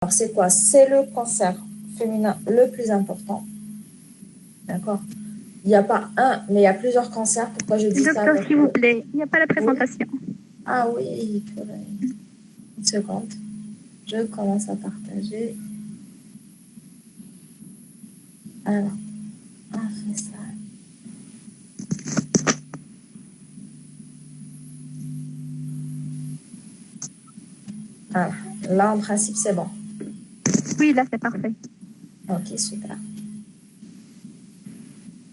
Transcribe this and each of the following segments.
Alors, c'est quoi? C'est le cancer féminin le plus important. D'accord? Il n'y a pas un, mais il y a plusieurs cancers. Pourquoi je dis ça? Docteur, s'il vous plaît, il n'y a pas la Oui. présentation. Ah oui, purée. Une seconde. Je commence à partager. Alors, on fait ça. Ah, là, en principe, c'est bon. Oui, là, c'est parfait. Ok, super.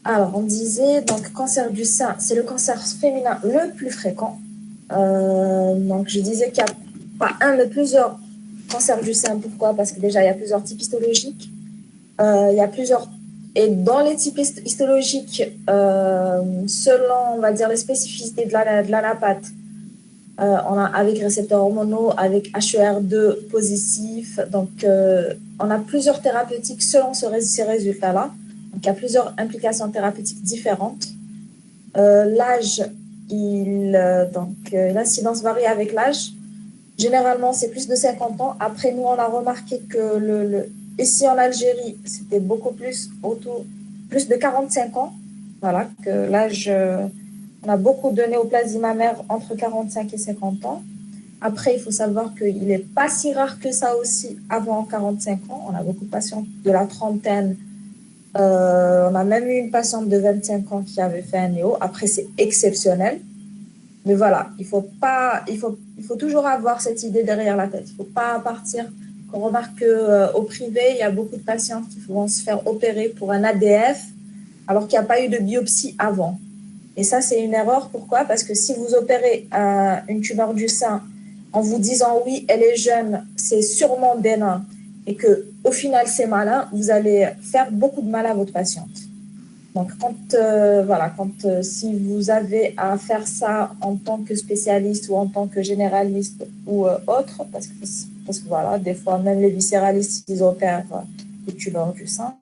Alors, on disait, donc, cancer du sein, c'est le cancer féminin le plus fréquent. Donc, je disais qu'il n'y a pas un, mais plusieurs cancers du sein. Pourquoi? Parce que déjà, il y a plusieurs types histologiques. Il y a plusieurs... Et dans les types histologiques, selon, on va dire, les spécificités de l'anapathe, on a avec récepteurs hormonaux, avec HER2 positif. Donc, on a plusieurs thérapeutiques selon ces résultats-là. Donc, il y a plusieurs implications thérapeutiques différentes. L'âge, l'incidence varie avec l'âge. Généralement, c'est plus de 50 ans. Après, nous, on a remarqué que ici en Algérie, c'était beaucoup plus plus de 45 ans. Voilà, que l'âge, on a beaucoup de néoplasie mammaire entre 45 et 50 ans. Après, il faut savoir qu'il n'est pas si rare que ça aussi avant 45 ans. On a beaucoup de patients de la trentaine. On a même eu une patiente de 25 ans qui avait fait un néo. Après, c'est exceptionnel. Mais voilà, il faut toujours avoir cette idée derrière la tête. Il ne faut pas partir. On remarque qu'au privé, il y a beaucoup de patientes qui vont se faire opérer pour un ADF alors qu'il n'y a pas eu de biopsie avant. Et ça, c'est une erreur. Pourquoi? Parce que si vous opérez une tumeur du sein en vous disant oui, elle est jeune, c'est sûrement bénin, et que au final c'est malin, vous allez faire beaucoup de mal à votre patiente. Donc, si vous avez à faire ça en tant que spécialiste ou en tant que généraliste ou autre, parce que voilà, des fois, même les viscéralistes, ils opèrent des tumeurs du sein,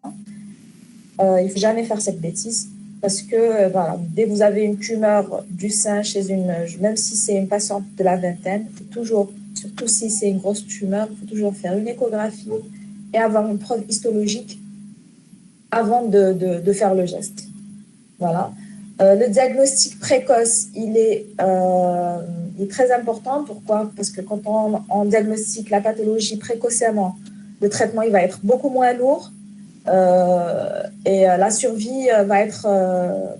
il ne faut jamais faire cette bêtise. Parce que voilà, dès que vous avez une tumeur du sein même si c'est une patiente de la vingtaine, il faut toujours, surtout si c'est une grosse tumeur, il faut toujours faire une échographie et avoir une preuve histologique avant de faire le geste. Voilà. Le diagnostic précoce, il est très important. Pourquoi? Parce que quand on diagnostique la pathologie précocement, le traitement il va être beaucoup moins lourd et la survie va être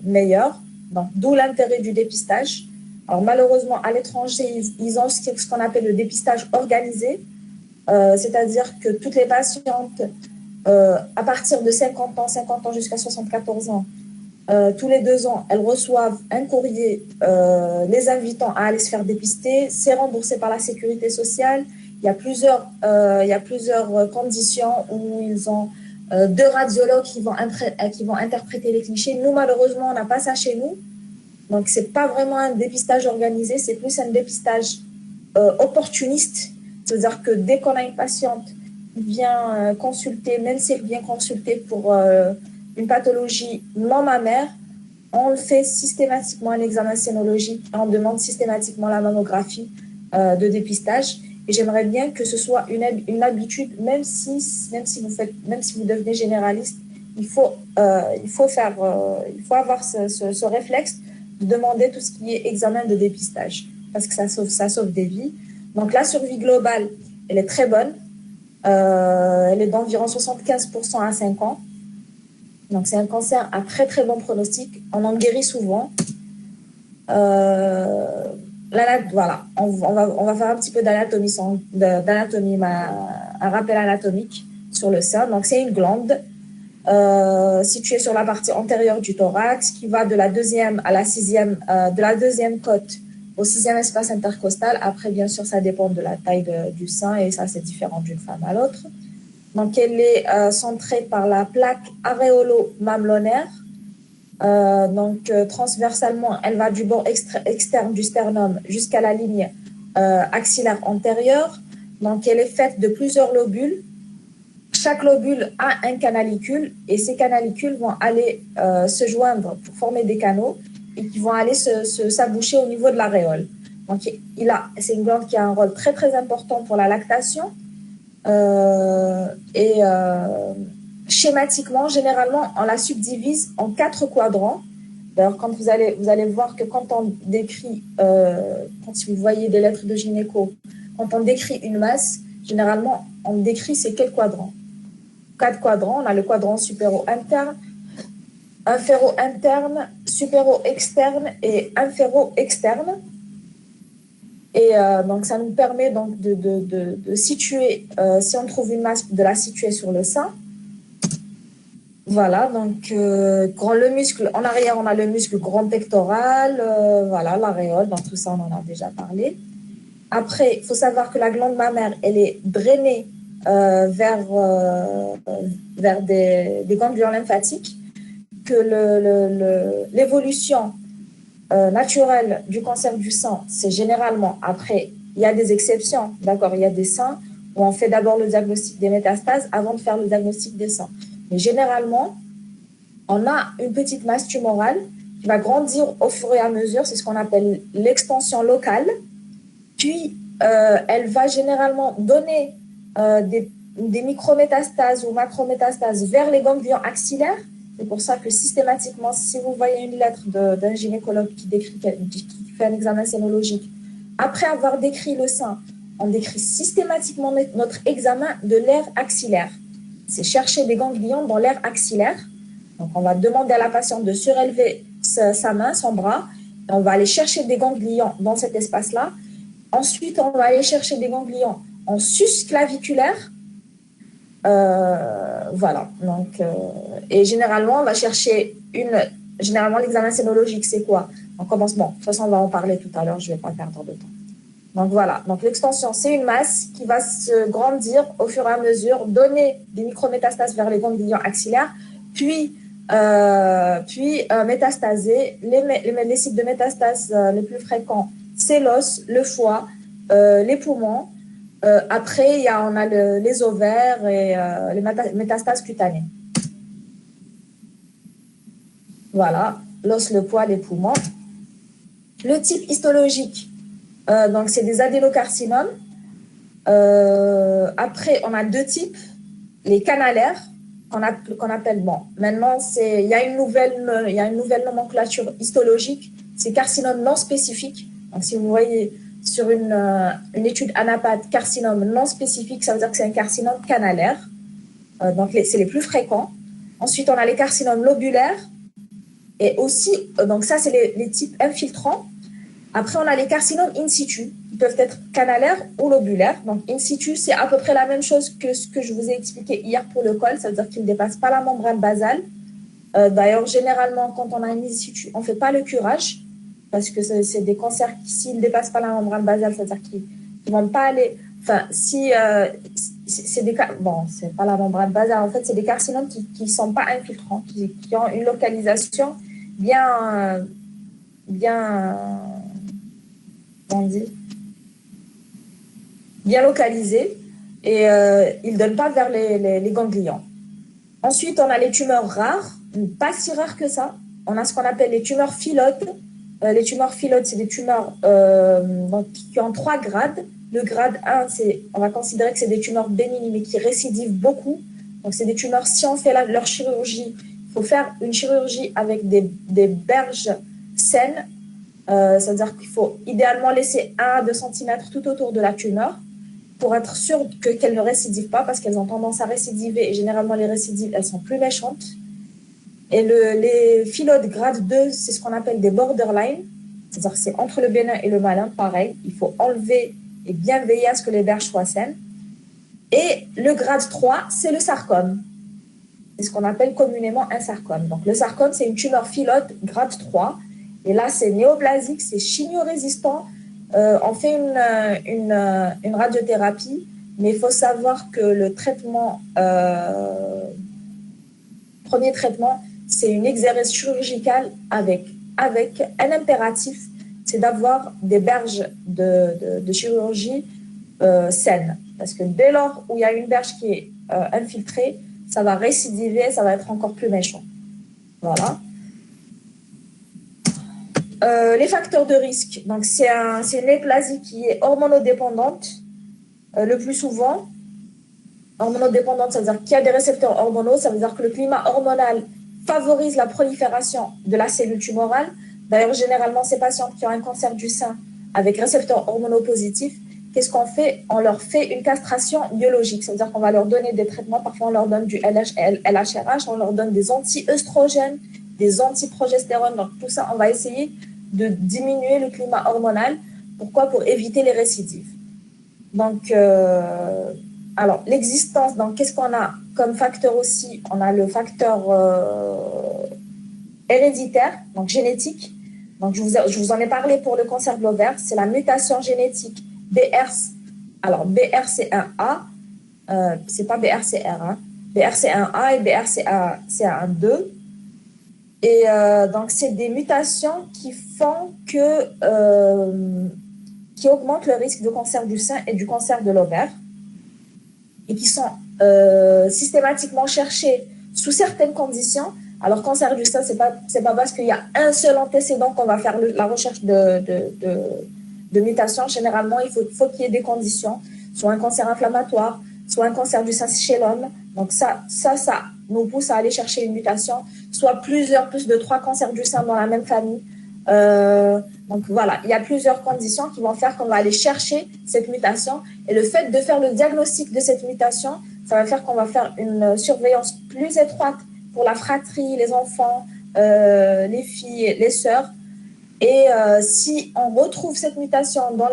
meilleure. Donc, d'où l'intérêt du dépistage. Alors, malheureusement, à l'étranger, ils ont ce qu'on appelle le dépistage organisé, c'est-à-dire que toutes les patientes à partir de 50 ans jusqu'à 74 ans, tous les 2 ans, elles reçoivent un courrier les invitant à aller se faire dépister. C'est remboursé par la sécurité sociale. Il y a plusieurs conditions où ils ont 2 radiologues qui vont interpréter les clichés. Nous, malheureusement, on n'a pas ça chez nous. Donc, ce n'est pas vraiment un dépistage organisé, c'est plus un dépistage opportuniste. C'est-à-dire que dès qu'on a une patiente qui vient consulter, même si elle vient consulter pour une pathologie non mammaire, on fait systématiquement un examen sénologique et on demande systématiquement la mammographie de dépistage. Et j'aimerais bien que ce soit une habitude, même si vous devenez généraliste, il faut avoir ce réflexe de demander tout ce qui est examen de dépistage parce que ça sauve des vies. Donc la survie globale, elle est très bonne. Elle est d'environ 75% à 5 ans. Donc, c'est un cancer à très, très bon pronostic. On en guérit souvent. Voilà, on va faire un petit peu d'anatomie, un rappel anatomique sur le sein. Donc, c'est une glande située sur la partie antérieure du thorax qui va de la deuxième à la sixième, de la deuxième côte au sixième espace intercostal. Après, bien sûr, ça dépend de la taille du sein et ça, c'est différent d'une femme à l'autre. Donc, elle est centrée par la plaque aréolo-mamelonnaire. Transversalement, elle va du bord externe du sternum jusqu'à la ligne axillaire antérieure. Donc, elle est faite de plusieurs lobules. Chaque lobule a un canalicule et ces canalicules vont aller se joindre pour former des canaux et qui vont aller s'aboucher au niveau de l'aréole. Donc, c'est une glande qui a un rôle très, très important pour la lactation. Schématiquement, généralement, on la subdivise en 4 quadrants. D'ailleurs, quand vous allez voir que quand on décrit, quand vous voyez des lettres de gynéco, quand on décrit une masse, généralement, on décrit ces quels quadrants? 4 quadrants. On a le quadrant supéro-interne, inféro-interne, supéro-externe et inféro-externe. Et donc, ça nous permet donc de situer, si on trouve une masse, de la situer sur le sein. Voilà, donc quand le muscle, en arrière, on a le muscle grand pectoral, voilà, l'aréole, donc tout ça, on en a déjà parlé. Après, il faut savoir que la glande mammaire, elle est drainée vers des ganglions lymphatiques, que l'évolution naturelle du cancer du sein, c'est généralement, après, il y a des exceptions, d'accord, il y a des seins où on fait d'abord le diagnostic des métastases avant de faire le diagnostic des seins. Mais généralement, on a une petite masse tumorale qui va grandir au fur et à mesure, c'est ce qu'on appelle l'extension locale. Puis, elle va généralement donner des micrométastases ou macrométastases vers les ganglions axillaires. C'est pour ça que systématiquement, si vous voyez une lettre d'un gynécologue qui fait un examen sénologique, après avoir décrit le sein, on décrit systématiquement notre examen de l'aire axillaire. C'est chercher des ganglions dans l'aire axillaire. Donc, on va demander à la patiente de surélever sa main, son bras. On va aller chercher des ganglions dans cet espace-là. Ensuite, on va aller chercher des ganglions en sus claviculaire. Voilà. Donc, et généralement, on va chercher Généralement, l'examen sénologique, c'est quoi? On commence. Bon, de toute façon, on va en parler tout à l'heure. Je ne vais pas perdre de temps. Donc, voilà. Donc, l'extension, c'est une masse qui va se grandir au fur et à mesure, donner des micrométastases vers les ganglions axillaires, puis métastaser. Les sites de métastases les plus fréquents, c'est l'os, le foie, les poumons. Après, on a les ovaires et les métastases cutanées. Voilà, l'os, le foie, les poumons. Le type histologique, donc c'est des adénocarcinomes. Après, on a 2 types, les canalaires, qu'on appelle, bon, maintenant, il y a une nouvelle nomenclature histologique, c'est carcinome non spécifique. Donc, si vous voyez sur une étude ANAPAT, carcinome non spécifique, ça veut dire que c'est un carcinome canalaire. Donc, c'est les plus fréquents. Ensuite, on a les carcinomes lobulaires. Et aussi, donc ça, c'est les types infiltrants. Après, on a les carcinomes in situ, qui peuvent être canalaires ou lobulaires. Donc, in situ, c'est à peu près la même chose que ce que je vous ai expliqué hier pour le col. Ça veut dire qu'il ne dépasse pas la membrane basale. D'ailleurs, généralement, quand on a un in situ, on ne fait pas le curage, parce que c'est des cancers qui, s'ils ne dépassent pas la membrane basale, ça veut dire qu'ils ne vont pas aller... Enfin, si... c'est des cas... Bon, c'est pas la membrane basale. En fait, c'est des carcinomes qui ne sont pas infiltrants, qui ont une localisation bien localisé et ils ne donnent pas vers les ganglions. Ensuite, on a les tumeurs rares, pas si rares que ça. On a ce qu'on appelle les tumeurs phyllodes. Les tumeurs phyllodes, c'est des tumeurs qui ont 3 grades. Le grade 1, on va considérer que c'est des tumeurs bénignes, mais qui récidivent beaucoup. Donc, c'est des tumeurs, si on fait leur chirurgie, il faut faire une chirurgie avec des berges saines. C'est-à-dire qu'il faut idéalement laisser 1 à 2 cm tout autour de la tumeur pour être sûr qu'elles ne récidivent pas, parce qu'elles ont tendance à récidiver et généralement les récidives, elles sont plus méchantes. Et les phyllodes grade 2, c'est ce qu'on appelle des borderline, c'est-à-dire que c'est entre le bénin et le malin, pareil. Il faut enlever et bien veiller à ce que les berges soient saines. Et le grade 3, c'est le sarcome. C'est ce qu'on appelle communément un sarcome. Donc le sarcome, c'est une tumeur phyllodes grade 3. Et là, c'est néoplasique, c'est chimio-résistant. On fait une radiothérapie, mais il faut savoir que le traitement, premier traitement, c'est une exérèse chirurgicale avec un impératif, c'est d'avoir des berges de chirurgie saines. Parce que dès lors où il y a une berge qui est infiltrée, ça va récidiver, ça va être encore plus méchant. Voilà. Les facteurs de risque, donc c'est une néoplasie qui est hormonodépendante le plus souvent. hormonodépendante, ça veut dire qu'il y a des récepteurs hormonaux, ça veut dire que le climat hormonal favorise la prolifération de la cellule tumorale. D'ailleurs, généralement, ces patientes qui ont un cancer du sein avec récepteurs hormonaux positifs, qu'est-ce qu'on fait? On leur fait une castration biologique, c'est-à-dire qu'on va leur donner des traitements, parfois on leur donne du LHRH, on leur donne des anti-œstrogènes, des anti-progestérone, donc tout ça, on va essayer de diminuer le climat hormonal. Pourquoi? Pour éviter les récidives. Donc, alors, l'existence, donc qu'est-ce qu'on a comme facteur aussi? On a le facteur héréditaire, donc génétique. Donc, je vous en ai parlé pour le cancer de l'ovaire, c'est la mutation génétique alors BRCA1A, c'est pas BRCR, hein, BRCA1A et BRCA2. Et donc, c'est des mutations qui font qui augmentent le risque de cancer du sein et du cancer de l'ovaire et qui sont systématiquement cherchées sous certaines conditions. Alors, cancer du sein, c'est pas parce qu'il y a un seul antécédent qu'on va faire la recherche de mutation. Généralement, il faut qu'il y ait des conditions, soit un cancer inflammatoire, soit un cancer du sein chez l'homme. Donc, ça nous pousse à aller chercher une mutation, soit plus de 3 cancers du sein dans la même famille. Donc voilà, il y a plusieurs conditions qui vont faire qu'on va aller chercher cette mutation. Et le fait de faire le diagnostic de cette mutation, ça va faire qu'on va faire une surveillance plus étroite pour la fratrie, les enfants, les filles, les sœurs. Et si on retrouve cette mutation dans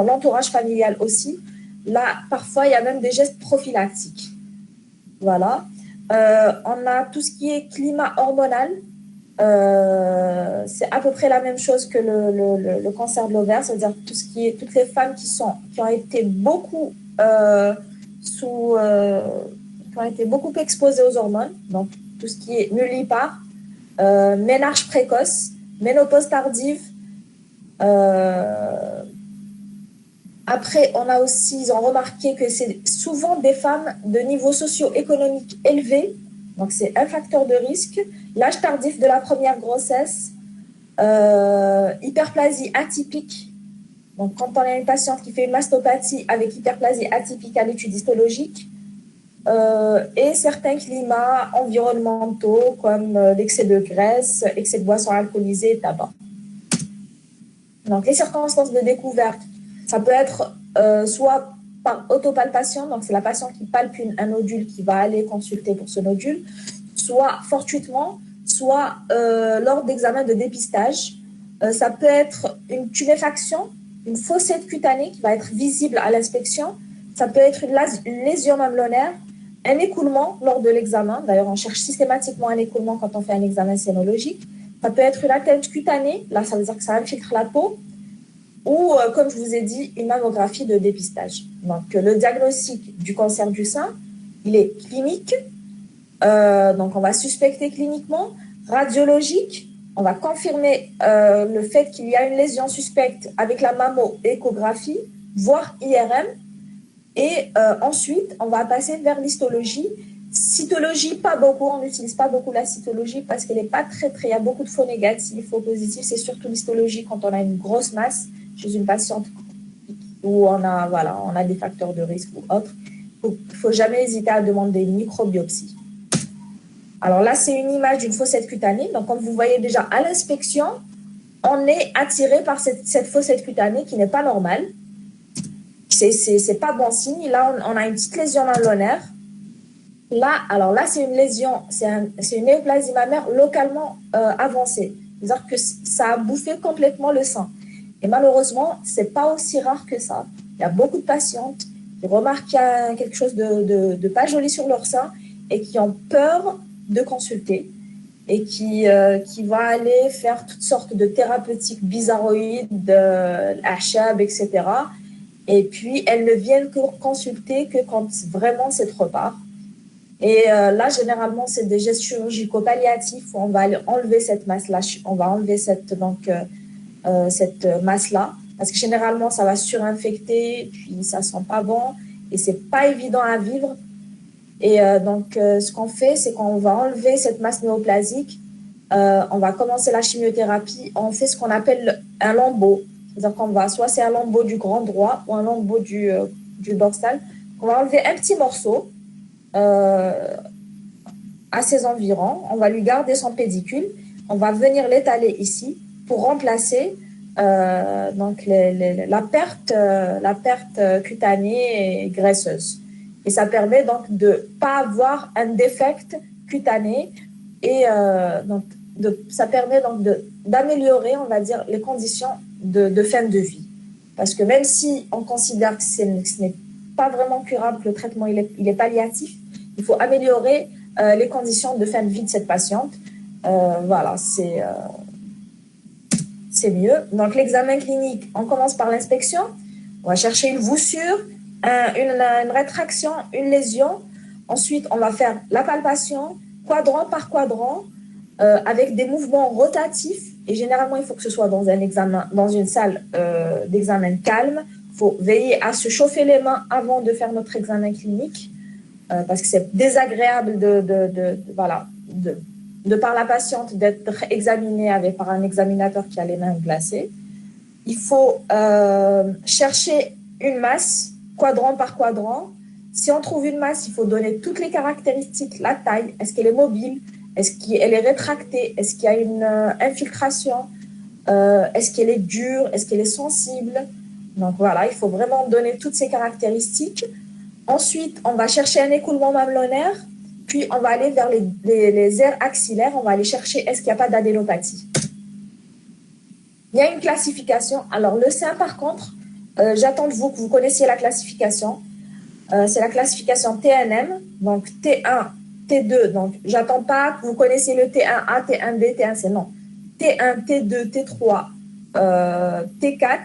l'entourage familial aussi, là, parfois, il y a même des gestes prophylactiques. Voilà. On a tout ce qui est climat hormonal. C'est à peu près la même chose que le cancer de l'ovaire, c'est-à-dire toutes les femmes qui ont été beaucoup exposées aux hormones, donc tout ce qui est nullipare, ménarche précoce, ménopause tardive. Après, ils ont remarqué que c'est souvent des femmes de niveau socio-économique élevé, donc c'est un facteur de risque. L'âge tardif de la première grossesse, hyperplasie atypique. Donc, quand on a une patiente qui fait une mastopathie avec hyperplasie atypique à l'étude histologique, et certains climats environnementaux comme l'excès de graisse, excès de boissons alcoolisées et tabac. Donc, les circonstances de découverte, ça peut être soit par autopalpation, donc c'est la patiente qui palpe un nodule qui va aller consulter pour ce nodule, soit fortuitement, soit lors d'examens de dépistage. Ça peut être une tuméfaction, une fossette cutanée qui va être visible à l'inspection. Ça peut être une lésion mamelonnaire, un écoulement lors de l'examen. D'ailleurs, on cherche systématiquement un écoulement quand on fait un examen sénologique. Ça peut être une atteinte cutanée, là ça veut dire que ça infiltre la peau, ou comme je vous ai dit, une mammographie de dépistage. Donc le diagnostic du cancer du sein, il est clinique, donc on va suspecter cliniquement, radiologique, on va confirmer le fait qu'il y a une lésion suspecte avec la mammo-échographie, voire IRM, et ensuite on va passer vers l'histologie. Cytologie, pas beaucoup, on n'utilise pas beaucoup la cytologie parce qu'elle n'est pas très, il y a beaucoup de faux négatifs, faux positifs, c'est surtout l'histologie quand on a une grosse masse chez une patiente où on a des facteurs de risque ou autres. Il ne faut jamais hésiter à demander une microbiopsie. Alors là, c'est une image d'une fossette cutanée. Donc, comme vous voyez déjà à l'inspection, on est attiré par cette fossette cutanée qui n'est pas normale. C'est pas bon signe. Là, on a une petite lésion mamelonnaire. Là, c'est une lésion, c'est une néoplasie mammaire localement avancée. C'est-à-dire que ça a bouffé complètement le sein. Et malheureusement, c'est pas aussi rare que ça. Il y a beaucoup de patientes qui remarquent qu'il y a quelque chose de pas joli sur leur sein et qui ont peur de consulter et qui vont aller faire toutes sortes de thérapeutiques bizarroïdes, HAB, etc. Et puis, elles ne viennent que consulter que quand vraiment c'est trop tard. Et là, généralement, c'est des gestes chirurgico-palliatifs où on va enlever cette masse-là, on va enlever cette masse-là, parce que généralement, ça va surinfecter, puis ça sent pas bon, et c'est pas évident à vivre. Et donc, ce qu'on fait, c'est qu'on va enlever cette masse néoplasique, on va commencer la chimiothérapie, on fait ce qu'on appelle un lambeau. C'est-à-dire qu'on va, soit c'est un lambeau du grand droit ou un lambeau du du dorsal. On va enlever un petit morceau à ses environs. On va lui garder son pédicule. On va venir l'étaler ici pour remplacer donc la perte cutanée et graisseuse. Et ça permet donc de ne pas avoir un défect cutané et ça permet donc d'améliorer, on va dire, les conditions de fin de vie. Parce que même si on considère que ce n'est pas vraiment curable, que le traitement il est palliatif, il faut améliorer les conditions de fin de vie de cette patiente. Voilà, c'est mieux. Donc, l'examen clinique, on commence par l'inspection. On va chercher une voussure, une rétraction, une lésion. Ensuite, on va faire la palpation, quadrant par quadrant, avec des mouvements rotatifs. Et généralement, il faut que ce soit dans une salle d'examen calme. Il faut veiller à se chauffer les mains avant de faire notre examen clinique, parce que c'est désagréable de par la patiente d'être examinée par un examinateur qui a les mains glacées. Il faut chercher une masse, quadrant par quadrant. Si on trouve une masse, il faut donner toutes les caractéristiques, la taille, est-ce qu'elle est mobile, est-ce qu'elle est rétractée, est-ce qu'il y a une infiltration, est-ce qu'elle est dure, est-ce qu'elle est sensible. Donc voilà, il faut vraiment donner toutes ces caractéristiques. Ensuite, on va chercher un écoulement mamelonnaire, puis on va aller vers les aires axillaires, on va aller chercher est-ce qu'il n'y a pas d'adénopathie. Il y a une classification. Alors, le sein, par contre, j'attends de vous que vous connaissiez la classification. C'est la classification TNM, donc T1, T2. Donc, j'attends pas que vous connaissiez le T1A, T1B, T1C. Non. T1, T2, T3, T4.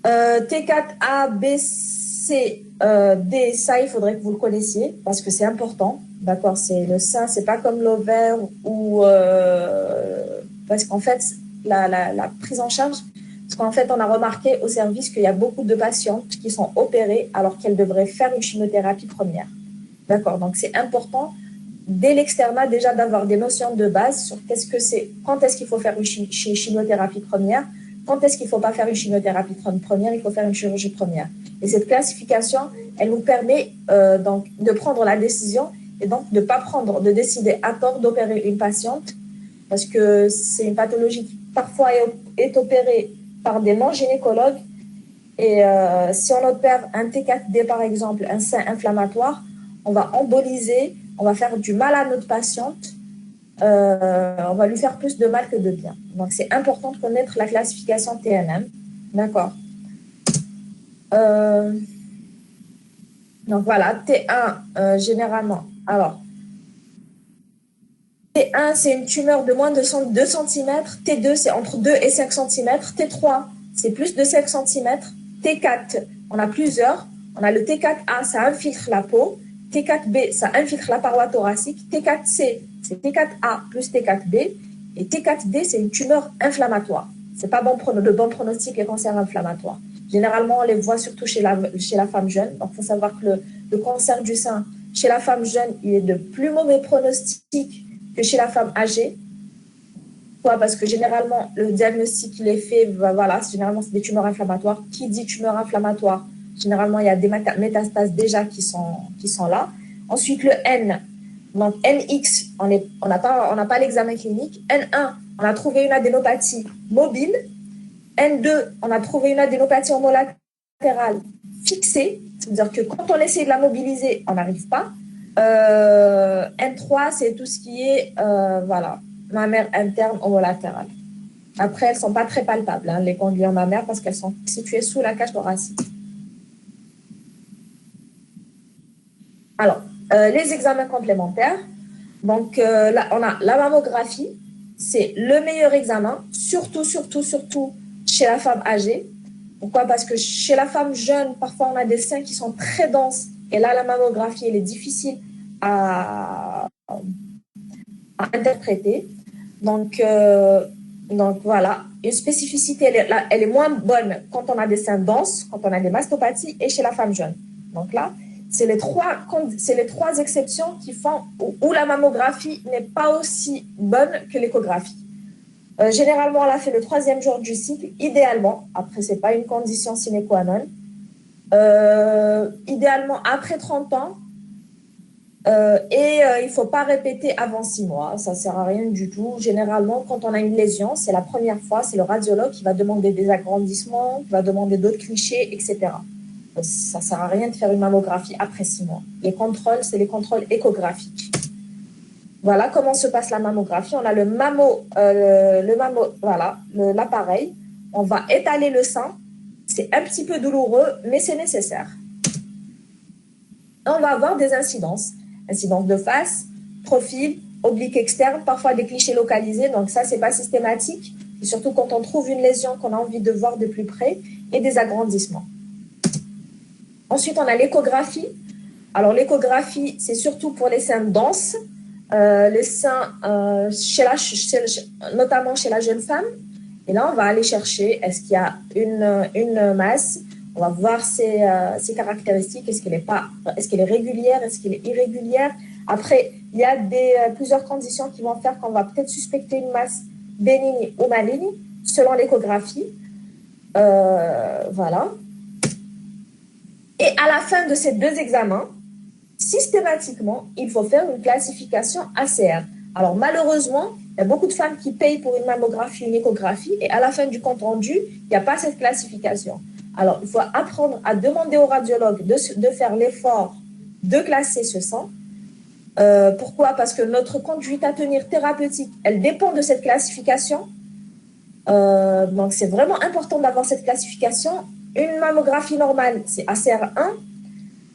T4A, B, C, D, ça, il faudrait que vous le connaissiez parce que c'est important. D'accord, c'est le sein, c'est pas comme l'ovaire ou parce qu'en fait, la prise en charge, parce qu'en fait, on a remarqué au service qu'il y a beaucoup de patientes qui sont opérées alors qu'elles devraient faire une chimiothérapie première. D'accord, donc c'est important dès l'externat déjà d'avoir des notions de base sur qu'est-ce que c'est, quand est-ce qu'il faut faire une chimiothérapie première. Quand est-ce qu'il ne faut pas faire une chimiothérapie première, il faut faire une chirurgie première. Et cette classification, elle nous permet donc de prendre la décision et donc de ne pas décider à tort d'opérer une patiente parce que c'est une pathologie qui parfois est opérée par des non-gynécologues. Et si on opère un T4D par exemple, un sein inflammatoire, on va emboliser, on va faire du mal à notre patiente. On va lui faire plus de mal que de bien. Donc, c'est important de connaître la classification TNM. D'accord. Donc, voilà, T1, généralement. Alors, T1, c'est une tumeur de moins de 2 cm. T2, c'est entre 2 et 5 cm. T3, c'est plus de 5 cm. T4, on a plusieurs. On a le T4A, ça infiltre la peau. T4B, ça infiltre la paroi thoracique. T4C, c'est T4A plus T4B. Et T4D, c'est une tumeur inflammatoire. Ce n'est pas de bon pronostic, les cancers inflammatoires. Généralement, on les voit surtout chez la femme jeune. Donc, il faut savoir que le cancer du sein, chez la femme jeune, il est de plus mauvais pronostic que chez la femme âgée. Pourquoi? Parce que généralement, le diagnostic, il est fait, voilà, généralement, c'est des tumeurs inflammatoires. Qui dit tumeur inflammatoire? Généralement, il y a des métastases déjà qui sont là. Ensuite, le N. Donc, NX, on n'a pas l'examen clinique. N1, on a trouvé une adénopathie mobile. N2, on a trouvé une adénopathie homolatérale fixée. C'est-à-dire que quand on essaie de la mobiliser, on n'arrive pas. N3, c'est tout ce qui est mammaire interne homolatérale. Après, elles ne sont pas très palpables, hein, les ganglions mammaires, parce qu'elles sont situées sous la cage thoracique. Alors, les examens complémentaires. Donc, là, on a la mammographie. C'est le meilleur examen, surtout chez la femme âgée. Pourquoi? Parce que chez la femme jeune, parfois, on a des seins qui sont très denses. Et là, la mammographie, elle est difficile à interpréter. Donc voilà, une spécificité, elle est moins bonne quand on a des seins denses, quand on a des mastopathies et chez la femme jeune. Donc là, c'est les trois exceptions qui font où la mammographie n'est pas aussi bonne que l'échographie. Généralement, on l'a fait le 3e jour du cycle, idéalement. Après, ce n'est pas une condition sine qua non. Idéalement, après 30 ans. Il ne faut pas répéter avant 6 mois. Ça ne sert à rien du tout. Généralement, quand on a une lésion, c'est la première fois, c'est le radiologue qui va demander des agrandissements, qui va demander d'autres clichés, etc. Ça ne sert à rien de faire une mammographie après 6 mois. Les contrôles, c'est les contrôles échographiques. Voilà comment se passe la mammographie. On a l'appareil. On va étaler le sein. C'est un petit peu douloureux, mais c'est nécessaire. On va avoir des incidences. Incidence de face, profil, oblique externe, parfois des clichés localisés. Donc ça, c'est pas systématique. Et surtout quand on trouve une lésion qu'on a envie de voir de plus près et des agrandissements. Ensuite, on a l'échographie. Alors, l'échographie, c'est surtout pour les seins denses. Les seins, notamment chez la jeune femme. Et là, on va aller chercher, est-ce qu'il y a une masse? On va voir ses caractéristiques. Est-ce qu'elle est régulière? Est-ce qu'elle est irrégulière? Après, il y a plusieurs conditions qui vont faire qu'on va peut-être suspecter une masse bénigne ou maligne selon l'échographie. Voilà. Et à la fin de ces 2 examens, systématiquement, il faut faire une classification ACR. Alors, malheureusement, il y a beaucoup de femmes qui payent pour une mammographie, une échographie, et à la fin du compte rendu, il n'y a pas cette classification. Alors, il faut apprendre à demander au radiologue de faire l'effort de classer ce sang. Pourquoi? Parce que notre conduite à tenir thérapeutique, elle dépend de cette classification. Donc, c'est vraiment important d'avoir cette classification. Une mammographie normale, c'est ACR1.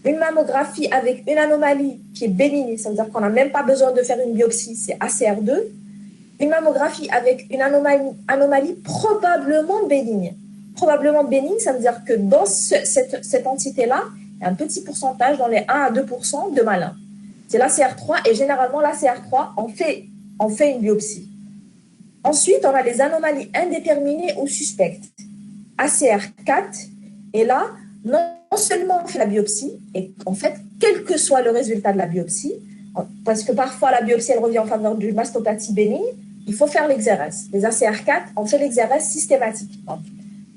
Une mammographie avec une anomalie qui est bénigne, ça veut dire qu'on n'a même pas besoin de faire une biopsie, c'est ACR2. Une mammographie avec une anomalie probablement bénigne. Probablement bénigne, ça veut dire que dans cette entité-là, il y a un petit pourcentage, dans les 1 à 2% de malins. C'est l'ACR3 et généralement l'ACR3, on fait une biopsie. Ensuite, on a les anomalies indéterminées ou suspectes. ACR4, et là, non seulement on fait la biopsie, et en fait, quel que soit le résultat de la biopsie, parce que parfois la biopsie, elle revient en faveur d'une mastopathie bénigne, il faut faire l'XRS. Les ACR4, on fait l'XRS systématiquement.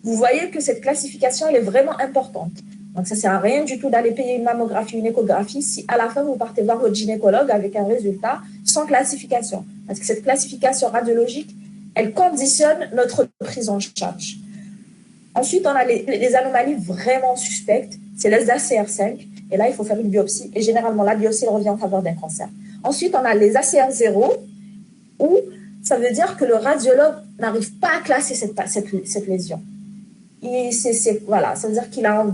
Vous voyez que cette classification, elle est vraiment importante. Donc, ça ne sert à rien du tout d'aller payer une mammographie, une échographie, si à la fin, vous partez voir votre gynécologue avec un résultat sans classification. Parce que cette classification radiologique, elle conditionne notre prise en charge. Ensuite, on a les anomalies vraiment suspectes, c'est les ACR5, et là, il faut faire une biopsie, et généralement, la biopsie revient en faveur d'un cancer. Ensuite, on a les ACR0, où ça veut dire que le radiologue n'arrive pas à classer cette lésion. Voilà, ça veut dire là,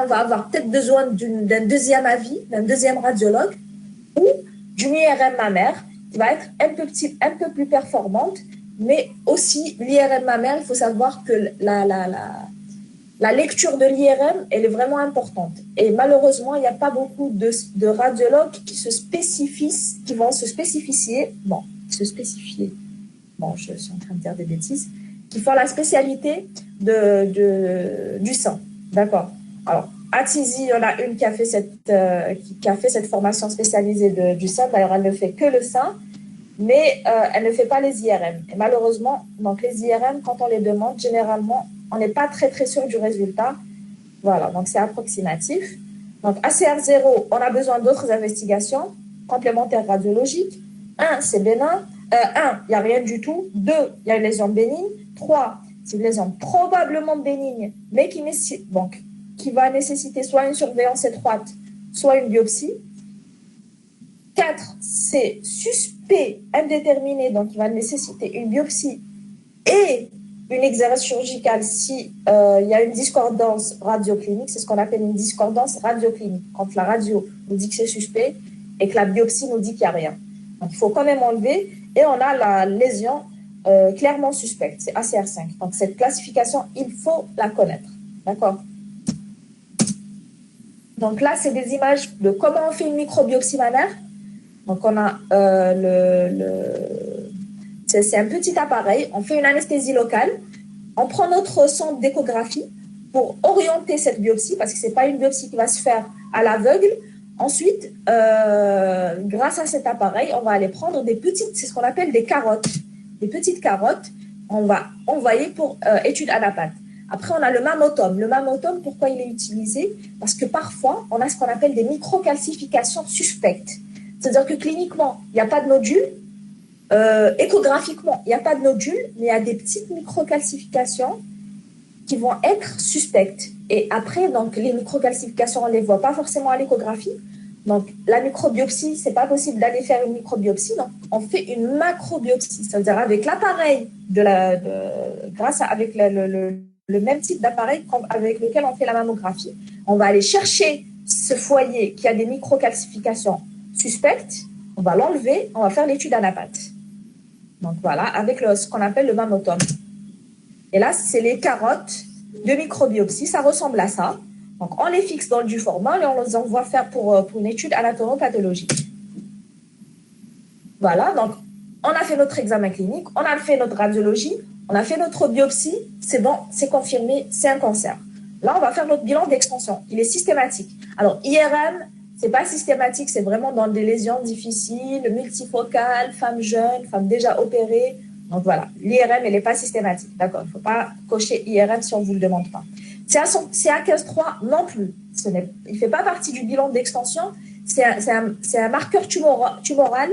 on va avoir peut-être besoin d'un deuxième avis, d'un deuxième radiologue, ou d'une IRM mammaire, qui va être un peu plus performante. Mais aussi, l'IRM mammaire, il faut savoir que la lecture de l'IRM, elle est vraiment importante. Et malheureusement, il n'y a pas beaucoup de radiologues qui vont se spécifier. Bon, je suis en train de dire des bêtises. Qui font la spécialité du sein. D'accord. Alors, à Tizi, il y en a une qui a fait cette formation spécialisée du sein. D'ailleurs, elle ne fait que le sein. Mais elle ne fait pas les IRM. Et malheureusement, donc les IRM, quand on les demande, généralement, on n'est pas très, très sûr du résultat. Voilà, donc c'est approximatif. Donc ACR0, on a besoin d'autres investigations complémentaires radiologiques. 1, c'est bénin. 1, il n'y a rien du tout. 2, il y a une lésion bénigne. 3, c'est une lésion probablement bénigne, mais qui va nécessiter soit une surveillance étroite, soit une biopsie. 4, c'est suspect indéterminé, donc il va nécessiter une biopsie et une XRS chirurgicale si il y a une discordance radioclinique. C'est ce qu'on appelle une discordance radioclinique. Quand la radio nous dit que c'est suspect et que la biopsie nous dit qu'il n'y a rien. Donc il faut quand même enlever. Et on a la lésion clairement suspecte, c'est ACR5. Donc cette classification, il faut la connaître. D'accord? Donc là, c'est des images de comment on fait une microbiopsie mammaire. Donc, on a c'est un petit appareil. On fait une anesthésie locale. On prend notre sonde d'échographie pour orienter cette biopsie parce que ce n'est pas une biopsie qui va se faire à l'aveugle. Ensuite, grâce à cet appareil, on va aller prendre c'est ce qu'on appelle des carottes. des petites carottes, on va envoyer pour étude anapathe. Après, on a le mammotome. Le mammotome, pourquoi il est utilisé? Parce que parfois, on a ce qu'on appelle des microcalcifications suspectes. C'est-à-dire que cliniquement, il n'y a pas de nodule. Échographiquement, il n'y a pas de nodule, mais il y a des petites microcalcifications qui vont être suspectes. Et après, donc, les microcalcifications, on ne les voit pas forcément à l'échographie. Donc, la microbiopsie, ce n'est pas possible d'aller faire une microbiopsie. Donc, on fait une macrobiopsie, c'est-à-dire avec l'appareil, avec le même type d'appareil avec lequel on fait la mammographie. On va aller chercher ce foyer qui a des microcalcifications suspectes, on va l'enlever, on va faire l'étude anapathe. Donc, voilà, avec ce qu'on appelle le mammotome. Et là, c'est les carottes de microbiopsie, ça ressemble à ça. Donc, on les fixe dans du formol et on les envoie faire pour une étude anatomopathologique. Voilà, donc on a fait notre examen clinique, on a fait notre radiologie, on a fait notre biopsie, c'est bon, c'est confirmé, c'est un cancer. Là, on va faire notre bilan d'extension. Il est systématique. Alors, IRM, c'est pas systématique, c'est vraiment dans des lésions difficiles, multifocales, femmes jeunes, femmes déjà opérées. Donc voilà, l'IRM, elle n'est pas systématique. D'accord, il ne faut pas cocher IRM si on ne vous le demande pas. CA15-3 non plus. Il ne fait pas partie du bilan d'extension. C'est un marqueur tumoral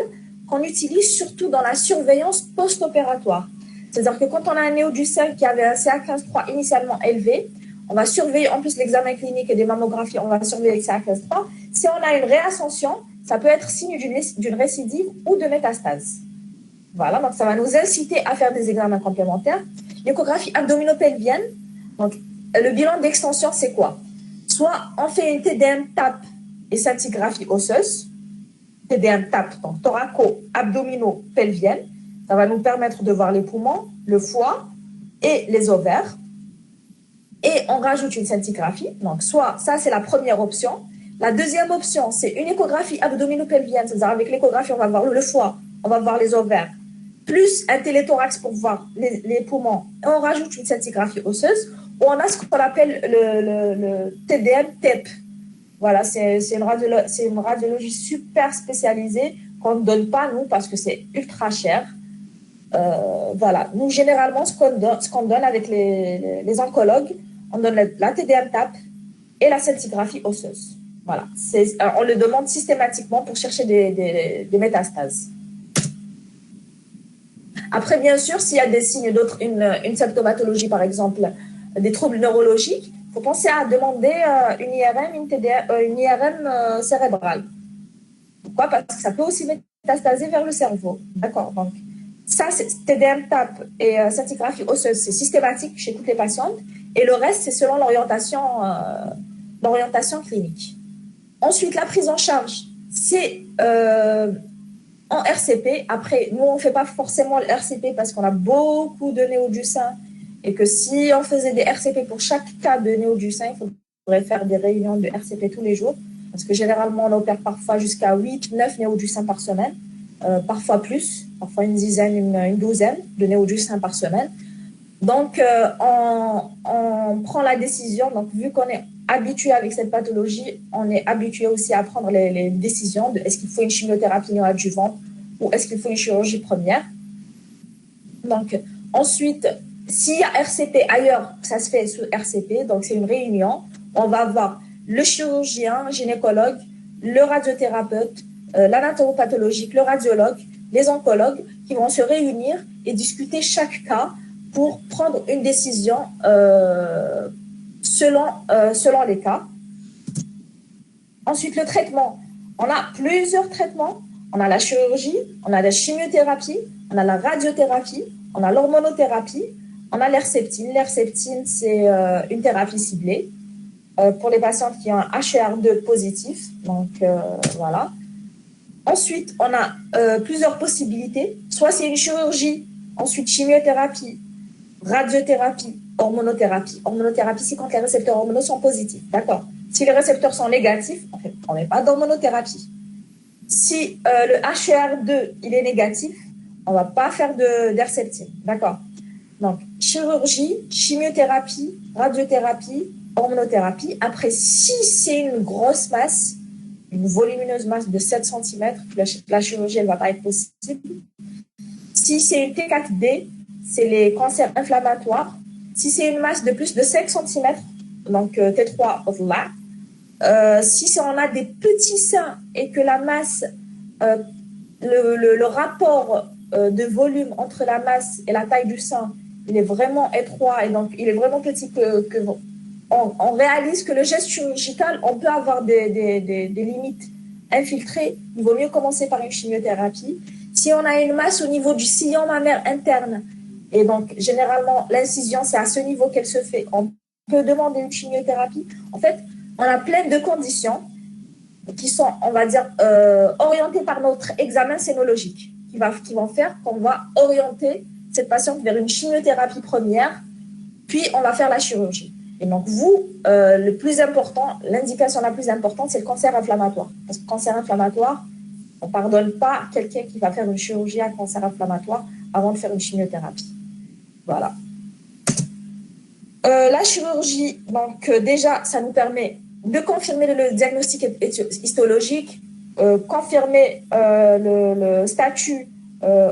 qu'on utilise surtout dans la surveillance post-opératoire. C'est-à-dire que quand on a un néo du sein qui avait un CA15-3 initialement élevé, on va surveiller, en plus l'examen clinique et des mammographies, on va surveiller avec CA15-3. Si on a une réascension, ça peut être signe d'une récidive ou de métastase. Voilà, donc ça va nous inciter à faire des examens complémentaires. L'échographie abdominopelvienne, donc le bilan d'extension, c'est quoi? Soit on fait une TDM TAP et scintigraphie osseuse, TDM TAP, donc thoraco-abdominopelvienne, ça va nous permettre de voir les poumons, le foie et les ovaires. Et on rajoute une scintigraphie, donc soit ça c'est la première option. La deuxième option, c'est une échographie abdominopelvienne, c'est-à-dire avec l'échographie, on va voir le foie, on va voir les ovaires, plus un téléthorax pour voir les poumons, et on rajoute une scintigraphie osseuse, où on a ce qu'on appelle le TDM-TEP. Voilà, c'est une radiologie super spécialisée qu'on ne donne pas, nous, parce que c'est ultra cher. Voilà, nous, généralement, ce qu'on donne avec les oncologues, on donne la TDM-TAP et la scintigraphie osseuse. Voilà, on le demande systématiquement pour chercher des métastases. Après, bien sûr, s'il y a des signes d'autres, une symptomatologie, par exemple, des troubles neurologiques, il faut penser à demander une IRM cérébrale. Pourquoi? Parce que ça peut aussi métastaser vers le cerveau. D'accord. Donc, ça, c'est TDM, TAP et scintigraphie osseuse, c'est systématique chez toutes les patientes. Et le reste, c'est selon l'orientation clinique. Ensuite, la prise en charge, c'est en RCP. Après, nous, on ne fait pas forcément le RCP parce qu'on a beaucoup de néo du sein et que si on faisait des RCP pour chaque cas de néo du sein, il faudrait faire des réunions de RCP tous les jours parce que généralement, on opère parfois jusqu'à 8, 9 néo du sein par semaine, parfois plus, parfois une dizaine, une douzaine de néo du sein par semaine. Donc, on prend la décision. Donc, vu qu'on est habitué avec cette pathologie, on est habitué aussi à prendre les décisions de est-ce qu'il faut une chimiothérapie néoadjuvante ou est-ce qu'il faut une chirurgie première. Donc, ensuite, s'il y a RCP ailleurs, ça se fait sous RCP, donc c'est une réunion. On va avoir le chirurgien, gynécologue, le radiothérapeute, l'anatomopathologique, le radiologue, les oncologues qui vont se réunir et discuter chaque cas pour prendre une décision selon les cas. Ensuite, le traitement. On a plusieurs traitements. On a la chirurgie, on a la chimiothérapie, on a la radiothérapie, on a l'hormonothérapie, on a l'herceptine. L'herceptine, c'est une thérapie ciblée pour les patientes qui ont un HER2 positif. Donc, voilà. Ensuite, on a plusieurs possibilités. Soit c'est une chirurgie, ensuite chimiothérapie, radiothérapie, hormonothérapie. Hormonothérapie, c'est quand les récepteurs hormonaux sont positifs. D'accord. Si les récepteurs sont négatifs, en fait, on ne met pas d'hormonothérapie. Si le HER2 il est négatif, on ne va pas faire d'herceptine. D'accord. Donc, chirurgie, chimiothérapie, radiothérapie, hormonothérapie. Après, si c'est une grosse masse, une volumineuse masse de 7 cm, la chirurgie, elle ne va pas être possible. Si c'est une T4D, c'est les cancers inflammatoires. Si c'est une masse de plus de 5 cm, donc T3 of là. Si on a des petits seins et que la masse, le rapport de volume entre la masse et la taille du sein, il est vraiment étroit et donc il est vraiment petit on réalise que le geste chirurgical, on peut avoir des limites infiltrées. Il vaut mieux commencer par une chimiothérapie. Si on a une masse au niveau du sillon mammaire interne, et donc généralement l'incision, c'est à ce niveau qu'elle se fait, on peut demander une chimiothérapie. En fait, on a plein de conditions qui sont, on va dire, orientées par notre examen sénologique, qui vont faire qu'on va orienter cette patiente vers une chimiothérapie première, puis on va faire la chirurgie. Et donc, vous, le plus important, l'indication la plus importante, c'est le cancer inflammatoire. Parce que le cancer inflammatoire, on ne pardonne pas quelqu'un qui va faire une chirurgie à cancer inflammatoire avant de faire une chimiothérapie. Voilà. La chirurgie, donc déjà, ça nous permet de confirmer le diagnostic histologique, confirmer le statut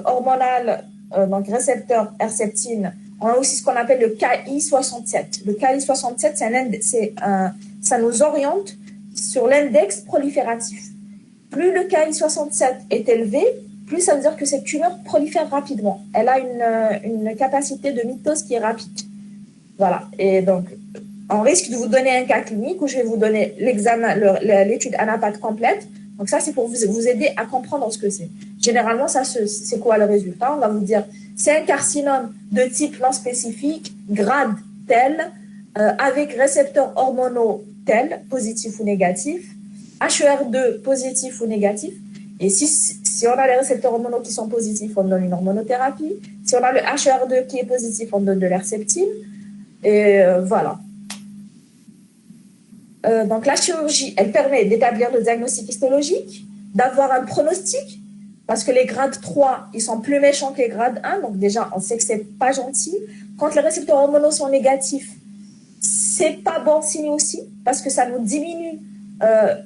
hormonal, donc récepteur herceptine. On a aussi ce qu'on appelle le KI67. Le KI67, ça nous oriente sur l'index prolifératif. Plus le KI67 est élevé, plus ça veut dire que cette tumeur prolifère rapidement. Elle a une capacité de mitose qui est rapide. Voilà. Et donc, on risque de vous donner un cas clinique où je vais vous donner l'étude anapath complète. Donc ça, c'est pour vous aider à comprendre ce que c'est. Généralement, c'est quoi le résultat? On va vous dire, c'est un carcinome de type non spécifique, grade tel, avec récepteurs hormonaux tel, positif ou négatif, HER2 positif ou négatif. Et si on a les récepteurs hormonaux qui sont positifs, on donne une hormonothérapie. Si on a le HER2 qui est positif, on donne de l'herceptine. Et voilà. Donc la chirurgie, elle permet d'établir le diagnostic histologique, d'avoir un pronostic, parce que les grades 3, ils sont plus méchants que les grades 1, donc déjà, on sait que c'est pas gentil. Quand les récepteurs hormonaux sont négatifs, c'est pas bon signe aussi, parce que ça nous diminue,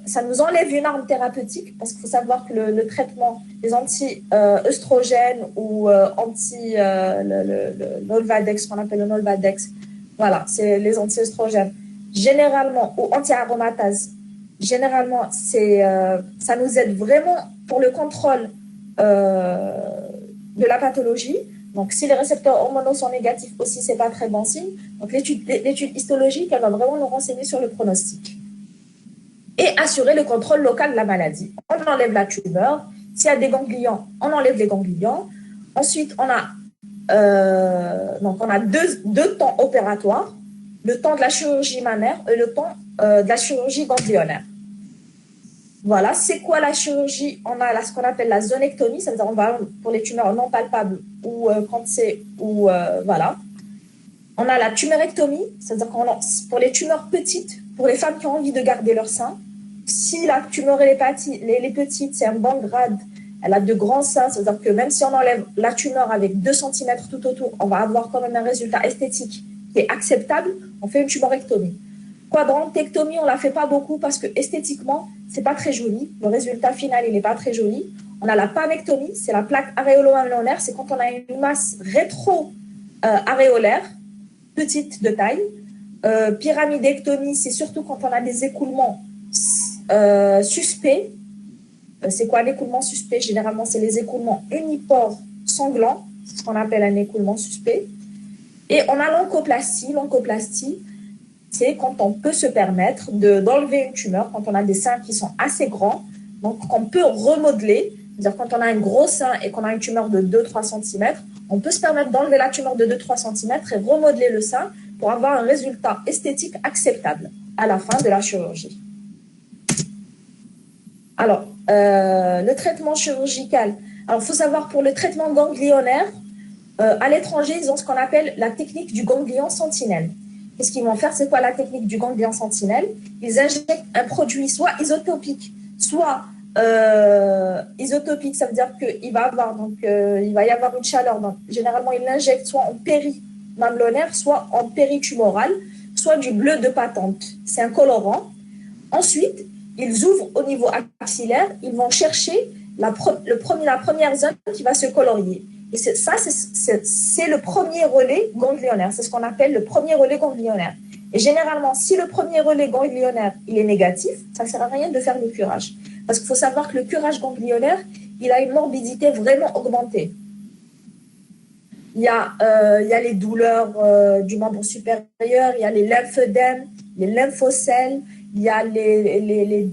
ça nous enlève une arme thérapeutique, parce qu'il faut savoir que le traitement des anti-œstrogènes ou le Nolvadex, qu'on appelle le Nolvadex, voilà, c'est les anti-œstrogènes. Généralement, ou anti-aromatase, généralement, ça nous aide vraiment pour le contrôle de la pathologie. Donc, si les récepteurs hormonaux sont négatifs aussi, c'est pas très bon signe. Donc, l'étude histologique, elle va vraiment nous renseigner sur le pronostic. Et assurer le contrôle local de la maladie. On enlève la tumeur. S'il y a des ganglions, on enlève les ganglions. Ensuite, on a deux temps opératoires. Le temps de la chirurgie mammaire et le temps de la chirurgie ganglionnaire. Voilà, c'est quoi la chirurgie? On a ce qu'on appelle la zonectomie, ça veut dire on va pour les tumeurs non palpables ou quand c'est voilà. On a la tumorectomie, c'est-à-dire pour les tumeurs petites, pour les femmes qui ont envie de garder leur sein. Si la tumeur elle est petite, c'est un bon grade, elle a de grands seins, c'est-à-dire que même si on enlève la tumeur avec 2 cm tout autour, on va avoir quand même un résultat esthétique qui est acceptable, on fait une tumorectomie. Quadrantectomie, on ne la fait pas beaucoup parce que esthétiquement, c'est pas très joli. Le résultat final, il n'est pas très joli. On a la pavectomie, c'est la plaque aréolo-malléolaire, c'est quand on a une masse rétro-aréolaire, petite de taille. Pyramidectomie, c'est surtout quand on a des écoulements suspects. C'est quoi l'écoulement suspect? Généralement, c'est les écoulements unipores sanglants, c'est ce qu'on appelle un écoulement suspect. Et on a l'oncoplastie. L'oncoplastie, c'est quand on peut se permettre d'enlever une tumeur, quand on a des seins qui sont assez grands, donc qu'on peut remodeler. C'est-à-dire quand on a un gros sein et qu'on a une tumeur de 2-3 cm, on peut se permettre d'enlever la tumeur de 2-3 cm et remodeler le sein pour avoir un résultat esthétique acceptable à la fin de la chirurgie. Alors, le traitement chirurgical. Alors, il faut savoir pour le traitement ganglionnaire, à l'étranger, ils ont ce qu'on appelle la technique du ganglion sentinelle. Qu'est-ce qu'ils vont faire? C'est quoi la technique du ganglion sentinelle? Ils injectent un produit soit isotopique, soit isotopique, ça veut dire qu'il va il va y avoir une chaleur. Donc, généralement, ils l'injectent soit en péri-mamelonnaire, soit en péritumoral, soit du bleu de patente. C'est un colorant. Ensuite, ils ouvrent au niveau axillaire, ils vont chercher la première zone qui va se colorier. Et c'est le premier relais ganglionnaire. C'est ce qu'on appelle le premier relais ganglionnaire. Et généralement, si le premier relais ganglionnaire il est négatif, ça ne sert à rien de faire le curage. Parce qu'il faut savoir que le curage ganglionnaire, il a une morbidité vraiment augmentée. Il y a les douleurs du membre supérieur, il y a les lymphœdèmes, les lymphocèles, il y a les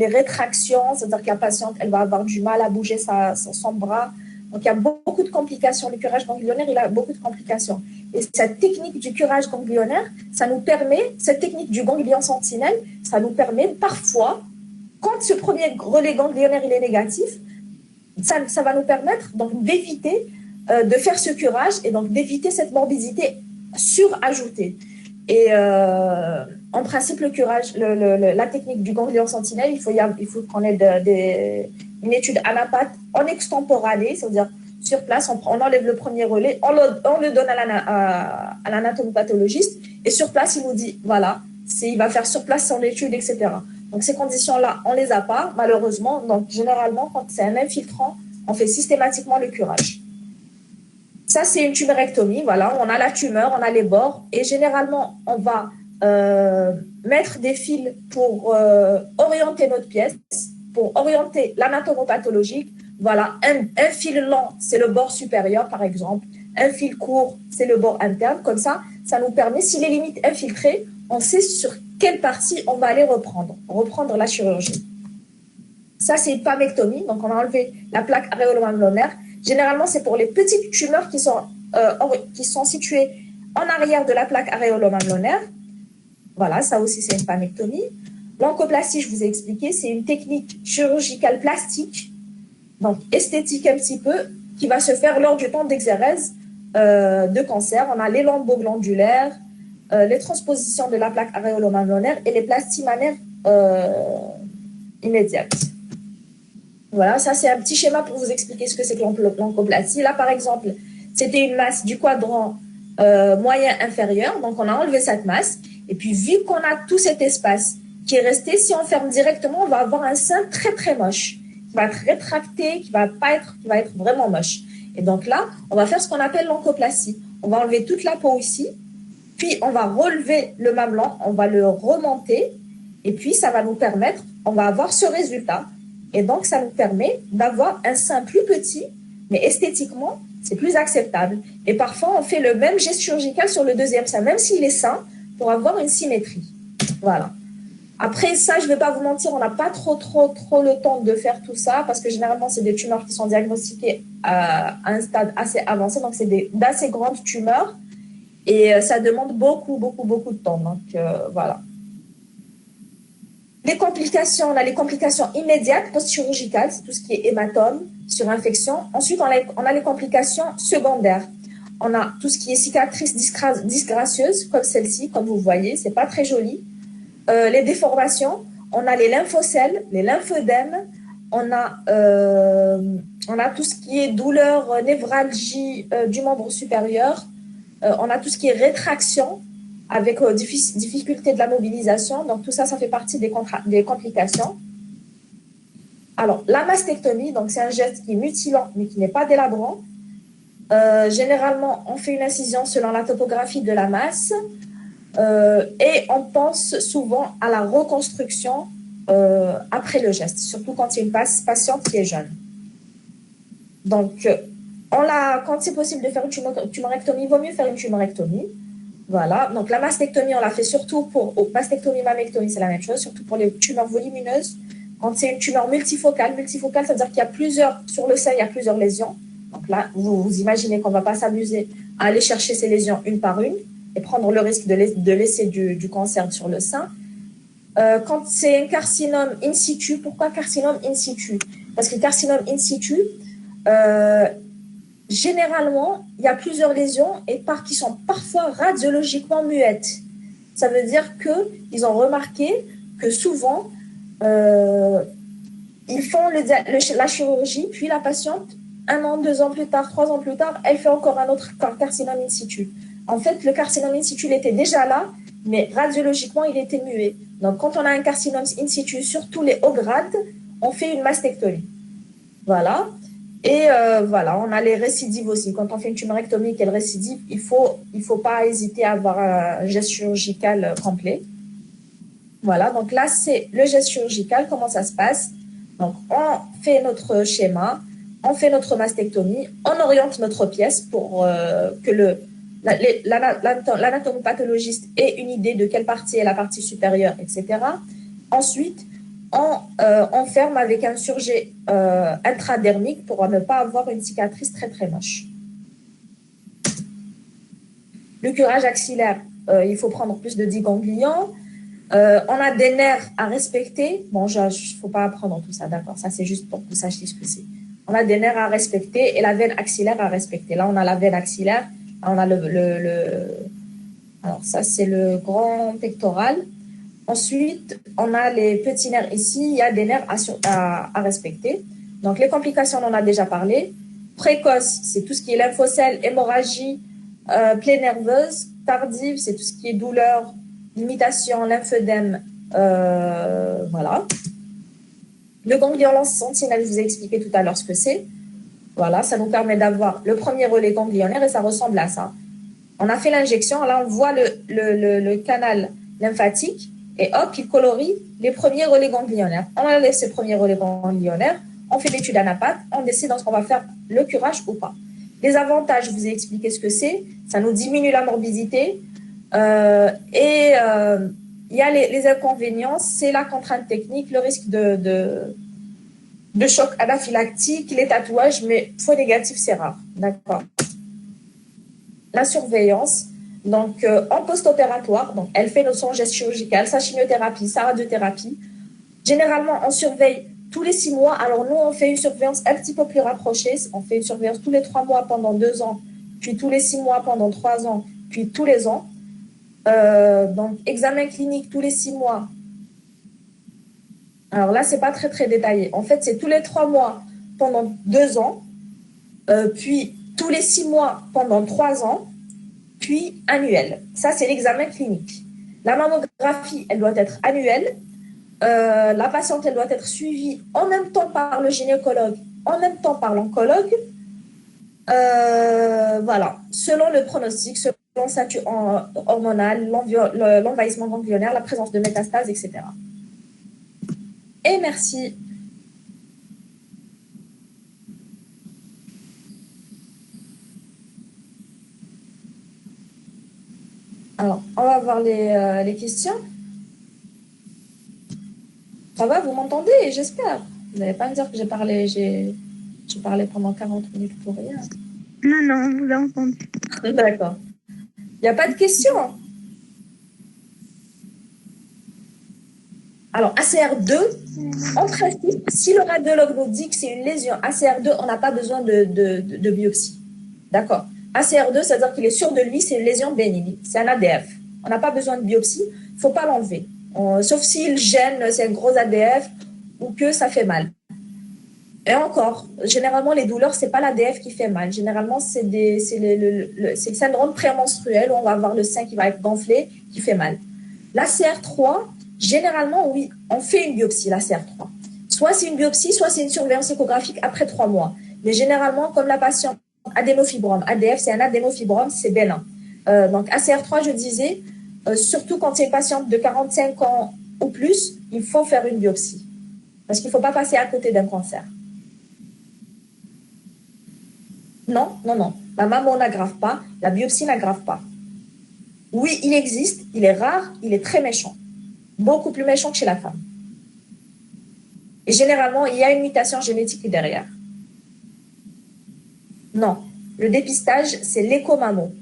rétractions, c'est-à-dire que la patiente elle va avoir du mal à bouger son bras. Donc, il y a beaucoup de complications. Le curage ganglionnaire, il a beaucoup de complications. Et cette technique du curage ganglionnaire, ça nous permet, cette technique du ganglion sentinelle, ça nous permet parfois, quand ce premier relais ganglionnaire il est négatif, ça va nous permettre donc d'éviter de faire ce curage et donc d'éviter cette morbidité surajoutée. Et en principe, le curage, la technique du ganglion sentinelle, il faut qu'on ait une étude anapathe en extemporané, c'est-à-dire sur place, on enlève le premier relais, on le donne à l'anatomopathologiste et sur place, il nous dit, voilà, il va faire sur place son étude, etc. Donc, ces conditions-là, on ne les a pas, malheureusement. Donc, généralement, quand c'est un infiltrant, on fait systématiquement le curage. Ça, c'est une tumérectomie. Voilà, on a la tumeur, on a les bords. Et généralement, on va mettre des fils pour orienter notre pièce, pour orienter l'anatomopathologique. Voilà, un fil lent, c'est le bord supérieur, par exemple. Un fil court, c'est le bord interne. Comme ça nous permet, si les limites infiltrées, on sait sur quelle partie on va aller reprendre la chirurgie. Ça, c'est une pammectomie. Donc, on a enlevé la plaque aréolo-mamelonnaire. Généralement, c'est pour les petites tumeurs qui sont situées en arrière de la plaque aréolo-mamelonnaire. Voilà, ça aussi, c'est une pammectomie. L'oncoplastie, je vous ai expliqué, c'est une technique chirurgicale plastique, donc esthétique un petit peu, qui va se faire lors du temps d'exérèse de cancer. On a les lambeaux glandulaires, les transpositions de la plaque aréolo-mamelonnaire et les plasties mammaires immédiates. Voilà, ça c'est un petit schéma pour vous expliquer ce que c'est que l'oncoplastie. Là, par exemple, c'était une masse du quadrant moyen inférieur, donc on a enlevé cette masse. Et puis, vu qu'on a tout cet espace qui est resté, si on ferme directement, on va avoir un sein très, très moche, qui va être rétracté, qui va être vraiment moche. Et donc là, on va faire ce qu'on appelle l'oncoplastie. On va enlever toute la peau ici, puis on va relever le mamelon, on va le remonter, et puis ça va nous permettre, on va avoir ce résultat. Et donc, ça nous permet d'avoir un sein plus petit, mais esthétiquement, c'est plus acceptable. Et parfois, on fait le même geste chirurgical sur le deuxième sein, même s'il est sain, pour avoir une symétrie. Voilà. Après ça, je ne vais pas vous mentir, on n'a pas trop le temps de faire tout ça parce que généralement, c'est des tumeurs qui sont diagnostiquées à un stade assez avancé. Donc, c'est d'assez grandes tumeurs et ça demande beaucoup de temps. Donc, voilà. Les complications, on a les complications immédiates post-chirurgicales, c'est tout ce qui est hématome, surinfection. Ensuite, on a les complications secondaires. On a tout ce qui est cicatrices disgracieuses, comme celle-ci, comme vous voyez, c'est pas très joli. Les déformations, on a les lymphocèles, les lymphœdèmes, on a tout ce qui est douleur, névralgie du membre supérieur, on a tout ce qui est rétraction avec difficulté de la mobilisation. Donc, tout ça, ça fait partie des complications. Alors, la mastectomie, donc c'est un geste qui est mutilant, mais qui n'est pas délabrant. Généralement, on fait une incision selon la topographie de la masse et on pense souvent à la reconstruction après le geste, surtout quand il y a une patiente qui est jeune. Donc, quand c'est possible de faire une tumorectomie, il vaut mieux faire une tumorectomie. Voilà, donc la mastectomie, on la fait surtout mastectomie, mammectomie, c'est la même chose, surtout pour les tumeurs volumineuses. Quand c'est une tumeur multifocale, ça veut dire qu'il y a sur le sein, il y a plusieurs lésions. Donc là, vous imaginez qu'on ne va pas s'amuser à aller chercher ces lésions une par une et prendre le risque de laisser du cancer sur le sein. Quand c'est un carcinome in situ, pourquoi carcinome in situ? Parce que carcinome in situ, généralement, il y a plusieurs lésions qui sont parfois radiologiquement muettes. Ça veut dire qu'ils ont remarqué que souvent, ils font la chirurgie, puis la patiente, 1 an, 2 ans plus tard, 3 ans plus tard, elle fait encore un autre carcinome in situ. En fait, le carcinome in situ, il était déjà là, mais radiologiquement, il était muet. Donc, quand on a un carcinome in situ, surtout les hauts grades, on fait une mastectomie. Voilà. Et voilà, on a les récidives aussi. Quand on fait une tumorectomie qu'elle récidive, il faut pas hésiter à avoir un geste chirurgical complet. Voilà, donc là, c'est le geste chirurgical. Comment ça se passe? Donc, on fait notre schéma, on fait notre mastectomie, on oriente notre pièce pour que l'anatomopathologiste ait une idée de quelle partie est la partie supérieure, etc. Ensuite, on ferme avec un surjet intradermique pour ne pas avoir une cicatrice très, très moche. Le curage axillaire, il faut prendre plus de 10 ganglions. On a des nerfs à respecter. Bon, il ne faut pas apprendre tout ça, d'accord. Ça, c'est juste pour que vous sachiez ce que c'est. On a des nerfs à respecter et la veine axillaire à respecter. Là, on a la veine axillaire. Là, on a alors, ça, c'est le grand pectoral. Ensuite, on a les petits nerfs ici. Il y a des nerfs à respecter. Donc, les complications, on en a déjà parlé. Précoce, c'est tout ce qui est lymphocèle, hémorragie, plaie nerveuse. Tardive, c'est tout ce qui est douleur, limitation, lymphœdème, voilà. Le ganglion lance sentinelle, je vous ai expliqué tout à l'heure ce que c'est. Voilà, ça nous permet d'avoir le premier relais ganglionnaire et ça ressemble à ça. On a fait l'injection, là on voit le canal lymphatique et hop, il colorie les premiers relais ganglionnaires. On enlève ces premiers relais ganglionnaires, on fait l'étude anapathe, on décide dans ce qu'on va faire le curage ou pas. Les avantages, je vous ai expliqué ce que c'est, ça nous diminue la morbidité, il y a les inconvénients, c'est la contrainte technique, le risque de choc anaphylactique, les tatouages, mais faux négatif, c'est rare. D'accord. La surveillance, donc en post-opératoire, donc elle fait son geste chirurgical, sa chimiothérapie, sa radiothérapie. Généralement, on surveille tous les 6 mois. Alors nous, on fait une surveillance un petit peu plus rapprochée. On fait une surveillance tous les 3 mois pendant 2 ans, puis tous les 6 mois pendant 3 ans, puis tous les ans. Donc, examen clinique tous les 6 mois. Alors là, c'est pas très, très détaillé. En fait, c'est tous les 3 mois pendant 2 ans, puis tous les 6 mois pendant 3 ans, puis annuel. Ça, c'est l'examen clinique. La mammographie, elle doit être annuelle. La patiente, elle doit être suivie en même temps par le gynécologue, en même temps par l'oncologue. Voilà, selon le pronostic, selon le statut hormonal, l'envahissement ganglionnaire, la présence de métastases, etc. Et merci. Alors, on va voir les questions. Ça va, vous m'entendez, j'espère. Vous n'allez pas me dire que j'ai parlé pendant 40 minutes pour rien. Non, non, on vous a entendu. D'accord. Il n'y a pas de questions. Alors, ACR2, en principe, si le radiologue nous dit que c'est une lésion ACR2, on n'a pas besoin de biopsie. D'accord. ACR2, c'est-à-dire qu'il est sûr de lui, c'est une lésion bénigne. C'est un ADF. On n'a pas besoin de biopsie. Il ne faut pas l'enlever. Sauf s'il gêne, c'est un gros ADF ou que ça fait mal. Et encore, généralement, les douleurs, ce n'est pas l'ADF qui fait mal. Généralement, c'est le syndrome prémenstruel où on va avoir le sein qui va être gonflé, qui fait mal. L'ACR3, généralement, oui, on fait une biopsie, l'ACR3. Soit c'est une biopsie, soit c'est une surveillance échographique après 3 mois. Mais généralement, comme la patiente adénofibrome, ADF, c'est un adénofibrome, c'est bénin. Donc, ACR3, je disais, surtout quand c'est une patiente de 45 ans ou plus, il faut faire une biopsie. Parce qu'il ne faut pas passer à côté d'un cancer. Non, non, non. La mammo n'aggrave pas, la biopsie n'aggrave pas. Oui, il existe, il est rare, il est très méchant. Beaucoup plus méchant que chez la femme. Et généralement, il y a une mutation génétique derrière. Non, le dépistage, c'est l'écho-mammo.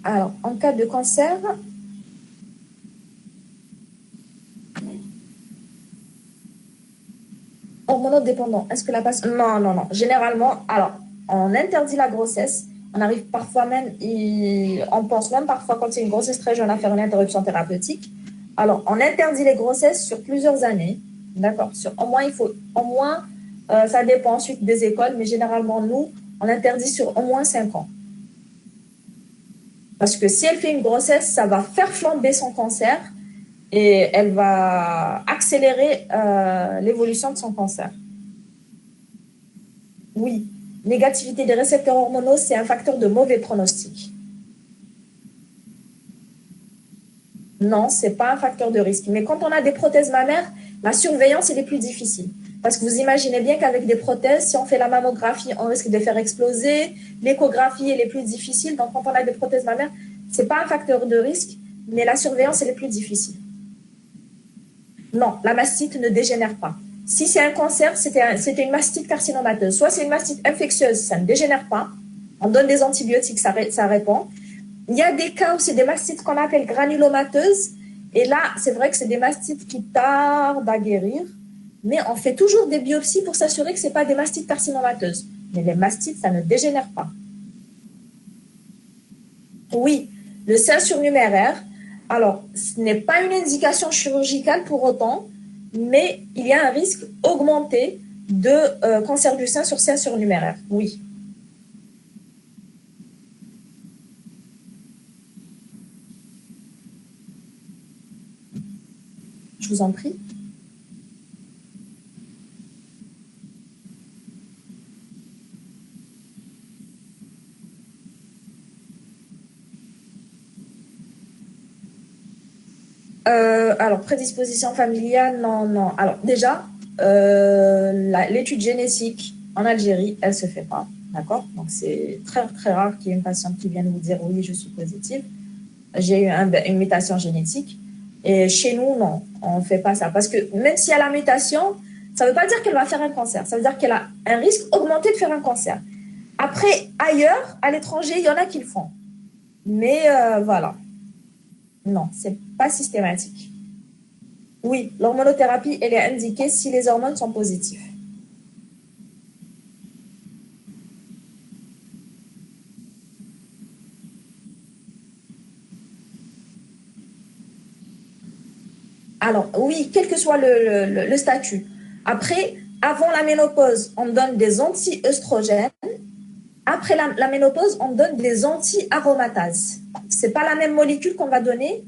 Alors, en cas de cancer, hormonodépendant, est-ce que la patiente... Non, non, non. Généralement, alors, on interdit la grossesse. On arrive parfois même, on pense même parfois quand c'est une grossesse très jeune à faire une interruption thérapeutique. Alors, on interdit les grossesses sur plusieurs années. D'accord. Au moins, ça dépend ensuite des écoles, mais généralement, nous, on interdit sur au moins 5 ans. Parce que si elle fait une grossesse, ça va faire flamber son cancer et elle va accélérer l'évolution de son cancer. Oui, négativité des récepteurs hormonaux, c'est un facteur de mauvais pronostic. Non, ce n'est pas un facteur de risque. Mais quand on a des prothèses mammaires, la surveillance elle est plus difficile. Parce que vous imaginez bien qu'avec des prothèses, si on fait la mammographie, on risque de faire exploser. L'échographie, elle est plus difficile. Donc, quand on a des prothèses mammaires, ce n'est pas un facteur de risque, mais la surveillance, elle est plus difficile. Non, la mastite ne dégénère pas. Si c'est un cancer, c'était une mastite carcinomateuse. Soit c'est une mastite infectieuse, ça ne dégénère pas. On donne des antibiotiques, ça répond. Il y a des cas où c'est des mastites qu'on appelle granulomateuses. Et là, c'est vrai que c'est des mastites qui tardent à guérir. Mais on fait toujours des biopsies pour s'assurer que ce n'est pas des mastites carcinomateuses. Mais les mastites, ça ne dégénère pas. Oui, le sein surnuméraire. Alors, ce n'est pas une indication chirurgicale pour autant, mais il y a un risque augmenté de cancer du sein sur sein surnuméraire. Oui. Je vous en prie. Alors, prédisposition familiale, non, non. Alors, déjà, l'étude génétique en Algérie, elle ne se fait pas, d'accord? Donc, c'est très, très rare qu'il y ait une patiente qui vienne vous dire « oui, je suis positive, j'ai eu une mutation génétique ». Et chez nous, non, on ne fait pas ça. Parce que même s'il y a la mutation, ça ne veut pas dire qu'elle va faire un cancer. Ça veut dire qu'elle a un risque augmenté de faire un cancer. Après, ailleurs, à l'étranger, il y en a qui le font. Mais voilà. Non, ce n'est pas systématique. Oui, l'hormonothérapie, elle est indiquée si les hormones sont positives. Alors, oui, quel que soit le statut. Après, avant la ménopause, on donne des anti-œstrogènes. Après la ménopause, on donne des anti-aromatases. Ce n'est pas la même molécule qu'on va donner,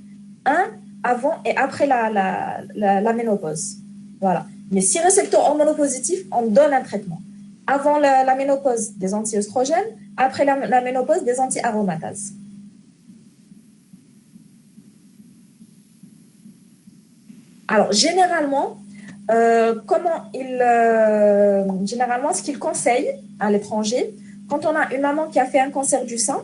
avant et après la ménopause. Voilà. Mais si récepteur hormonopositif, on donne un traitement. Avant la ménopause, des anti-œstrogènes. Après la ménopause, des anti-aromatases. Alors, généralement, généralement, ce qu'ils conseillent à l'étranger, quand on a une maman qui a fait un cancer du sein,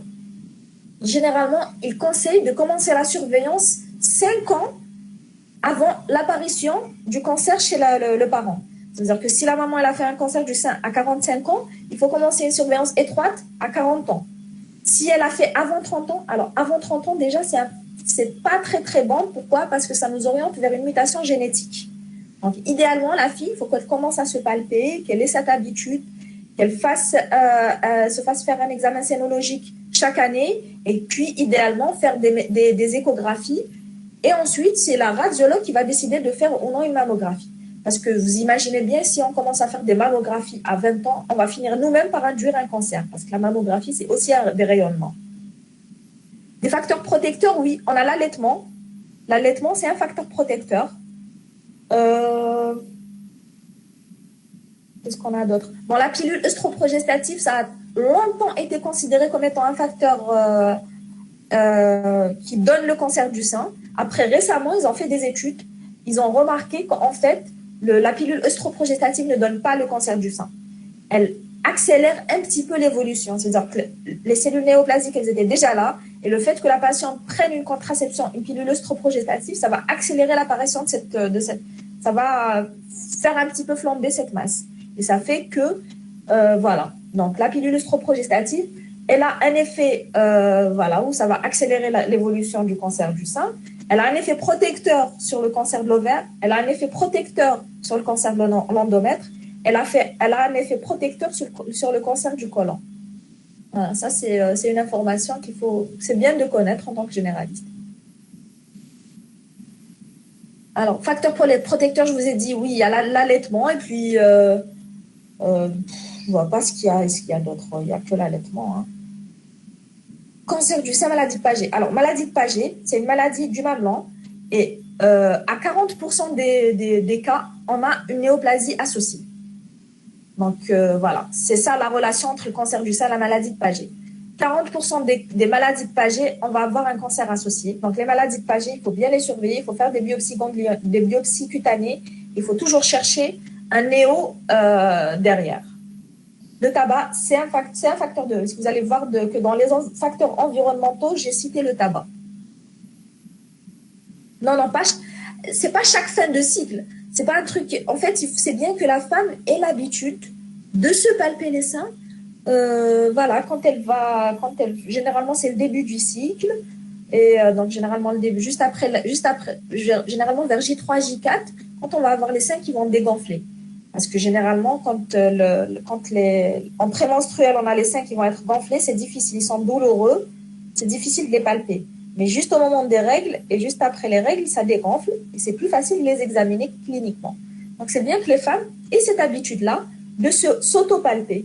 généralement, ils conseillent de commencer la surveillance 5 ans avant l'apparition du cancer chez le parent. C'est-à-dire que si la maman elle a fait un cancer du sein à 45 ans, il faut commencer une surveillance étroite à 40 ans. Si elle a fait avant 30 ans, alors avant 30 ans, déjà, c'est pas très, très bon. Pourquoi? Parce que ça nous oriente vers une mutation génétique. Donc, idéalement, la fille, il faut qu'elle commence à se palper, qu'elle ait cette habitude, qu'elle se fasse faire un examen sénologique chaque année et puis, idéalement, faire des échographies. Et ensuite, c'est la radiologue qui va décider de faire ou non une mammographie. Parce que vous imaginez bien, si on commence à faire des mammographies à 20 ans, on va finir nous-mêmes par induire un cancer. Parce que la mammographie, c'est aussi des rayonnements. Des facteurs protecteurs, oui. On a l'allaitement. L'allaitement, c'est un facteur protecteur. Qu'est-ce qu'on a d'autre? Bon, la pilule œstroprogestative, ça a longtemps été considéré comme étant un facteur qui donne le cancer du sein. Après, récemment, ils ont fait des études. Ils ont remarqué qu'en fait, la pilule œstroprogestative ne donne pas le cancer du sein. Elle accélère un petit peu l'évolution. C'est-à-dire que les cellules néoplasiques, elles étaient déjà là. Et le fait que la patiente prenne une contraception, une pilule œstroprogestative, ça va accélérer l'apparition ça va faire un petit peu flamber cette masse. Et ça fait que, voilà. Donc, la pilule œstroprogestative, elle a un effet, où ça va accélérer l'évolution du cancer du sein. Elle a un effet protecteur sur le cancer de l'ovaire. Elle a un effet protecteur sur le cancer de l'endomètre. Elle a un effet protecteur sur le cancer du côlon. Voilà, ça, c'est une information c'est bien de connaître en tant que généraliste. Alors, facteur protecteur, je vous ai dit, oui, il y a l'allaitement et puis, je ne vois pas ce qu'il y a d'autre. Il n'y a que l'allaitement. Hein. Cancer du sein, maladie de Paget. Alors, maladie de Paget, c'est une maladie du mamelon et à 40% des cas, on a une néoplasie associée. Donc, voilà, c'est ça la relation entre le cancer du sein et la maladie de Paget. 40% des maladies de Paget, on va avoir un cancer associé. Donc, les maladies de Paget, il faut bien les surveiller, il faut faire des biopsies cutanées, il faut toujours chercher un néo derrière. Le tabac, c'est un facteur de risque. Vous allez voir que dans les facteurs environnementaux, j'ai cité le tabac. Non, non, pas, c'est pas chaque fin de cycle. C'est pas un truc. En fait, c'est bien que la femme ait l'habitude de se palper les seins. Voilà, généralement, c'est le début du cycle. Et donc, généralement, le début, généralement vers J3, J4, quand on va avoir les seins qui vont dégonfler. Parce que généralement, en prémenstruel, on a les seins qui vont être gonflés, c'est difficile, ils sont douloureux, c'est difficile de les palper. Mais juste au moment des règles et juste après les règles, ça dégonfle et c'est plus facile de les examiner cliniquement. Donc, c'est bien que les femmes aient cette habitude-là de s'auto-palper.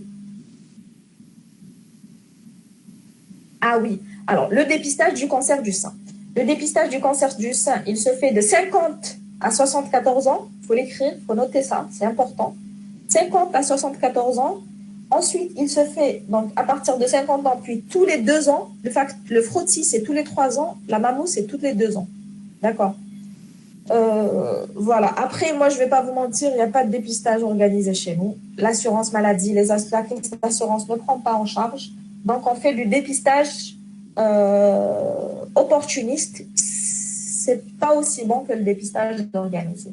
Ah oui, alors le dépistage du cancer du sein. Le dépistage du cancer du sein, il se fait de 50 à 74 ans. Il faut l'écrire, il faut noter ça, c'est important. 50 à 74 ans. Ensuite, il se fait donc à partir de 50 ans, puis tous les 2 ans. Le frottis, c'est tous les 3 ans. La mammo, c'est tous les 2 ans. D'accord. Voilà. Après, moi, je ne vais pas vous mentir, il n'y a pas de dépistage organisé chez nous. L'assurance maladie, les assurances ne prennent pas en charge. Donc, on fait du dépistage opportuniste. C'est pas aussi bon que le dépistage organisé.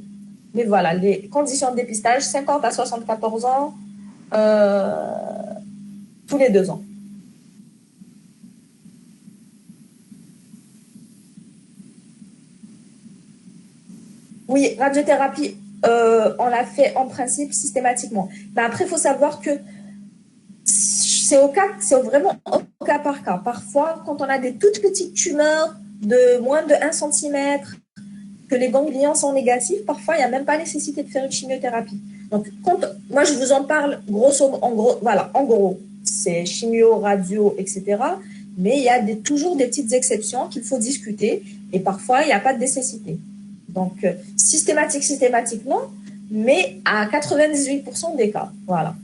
Mais voilà, les conditions de dépistage, 50 à 74 ans, tous les 2 ans. Oui, radiothérapie, on l'a fait en principe systématiquement. Mais après, il faut savoir que c'est vraiment au cas par cas. Parfois, quand on a des toutes petites tumeurs de moins de 1 centimètre, que les ganglions sont négatifs, parfois, il n'y a même pas nécessité de faire une chimiothérapie. Donc, moi, je vous en parle en gros, c'est chimio, radio, etc. Mais il y a toujours des petites exceptions qu'il faut discuter et parfois, il n'y a pas de nécessité. Donc, systématique, non, mais à 98% des cas. Voilà.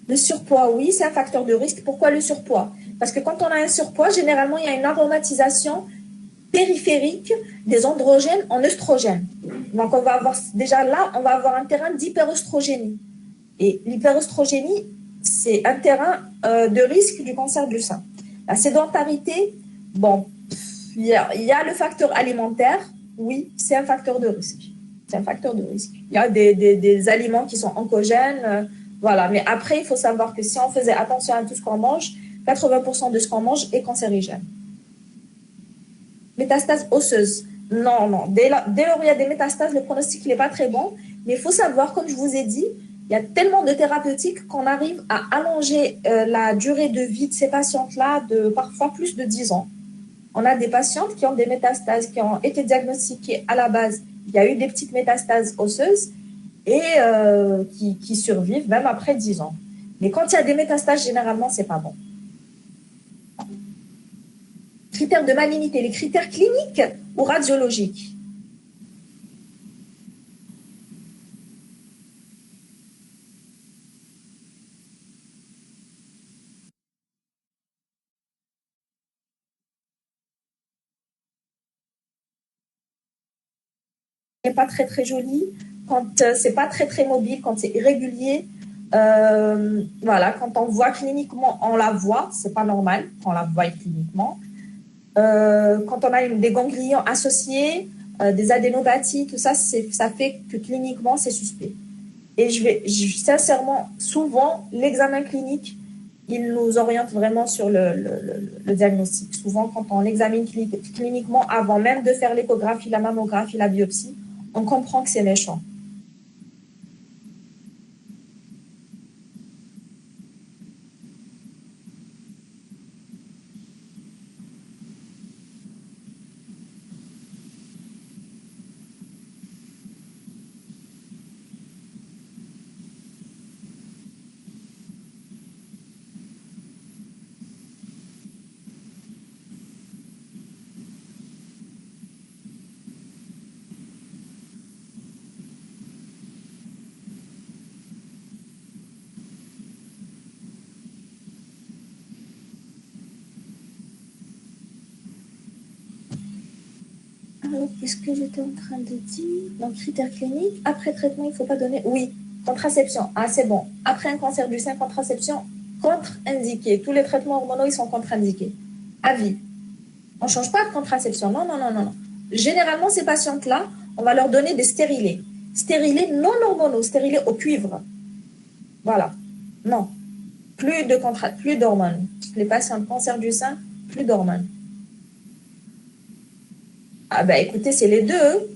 Le surpoids, oui, c'est un facteur de risque. Pourquoi le surpoids? Parce que quand on a un surpoids, généralement, il y a une aromatisation périphérique des androgènes en œstrogènes. Donc, on va avoir un terrain d'hyperœstrogénie. Et l'hyperœstrogénie, c'est un terrain de risque du cancer du sein. La sédentarité, bon, il y a le facteur alimentaire, oui, c'est un facteur de risque. C'est un facteur de risque. Il y a des aliments qui sont oncogènes, voilà. Mais après, il faut savoir que si on faisait attention à tout ce qu'on mange, 80% de ce qu'on mange est cancérigène. Métastases osseuses. Non, non. Dès lors où il y a des métastases, le pronostic n'est pas très bon. Mais il faut savoir, comme je vous ai dit, il y a tellement de thérapeutiques qu'on arrive à allonger la durée de vie de ces patientes-là de parfois plus de 10 ans. On a des patientes qui ont des métastases, qui ont été diagnostiquées à la base. Il y a eu des petites métastases osseuses et qui survivent même après 10 ans. Mais quand il y a des métastases, généralement, c'est pas bon. Critères de malignité, les critères cliniques ou radiologiques? C'est pas très très joli, quand c'est pas très très mobile, quand c'est irrégulier, voilà, quand on voit cliniquement, on la voit, c'est pas normal qu'on la voie cliniquement. Quand on a des ganglions associés, des adénopathies, tout ça, ça fait que cliniquement c'est suspect. Et sincèrement, souvent, l'examen clinique, il nous oriente vraiment sur le diagnostic. Souvent, quand on l'examine cliniquement, avant même de faire l'échographie, la mammographie, la biopsie, on comprend que c'est méchant. Alors, qu'est-ce que j'étais en train de dire? Donc, critères cliniques. Après traitement, il ne faut pas donner. Oui, contraception. Ah, c'est bon. Après un cancer du sein, contraception, contre-indiqué. Tous les traitements hormonaux, ils sont contre-indiqués. À vie. On ne change pas de contraception. Non, non, non, non, non. Généralement, ces patientes-là, on va leur donner des stérilés. Stérilés non hormonaux, stérilés au cuivre. Voilà. Non. Plus d'hormones. Les patients de cancer du sein, plus d'hormones. Ah ben écoutez, c'est les deux.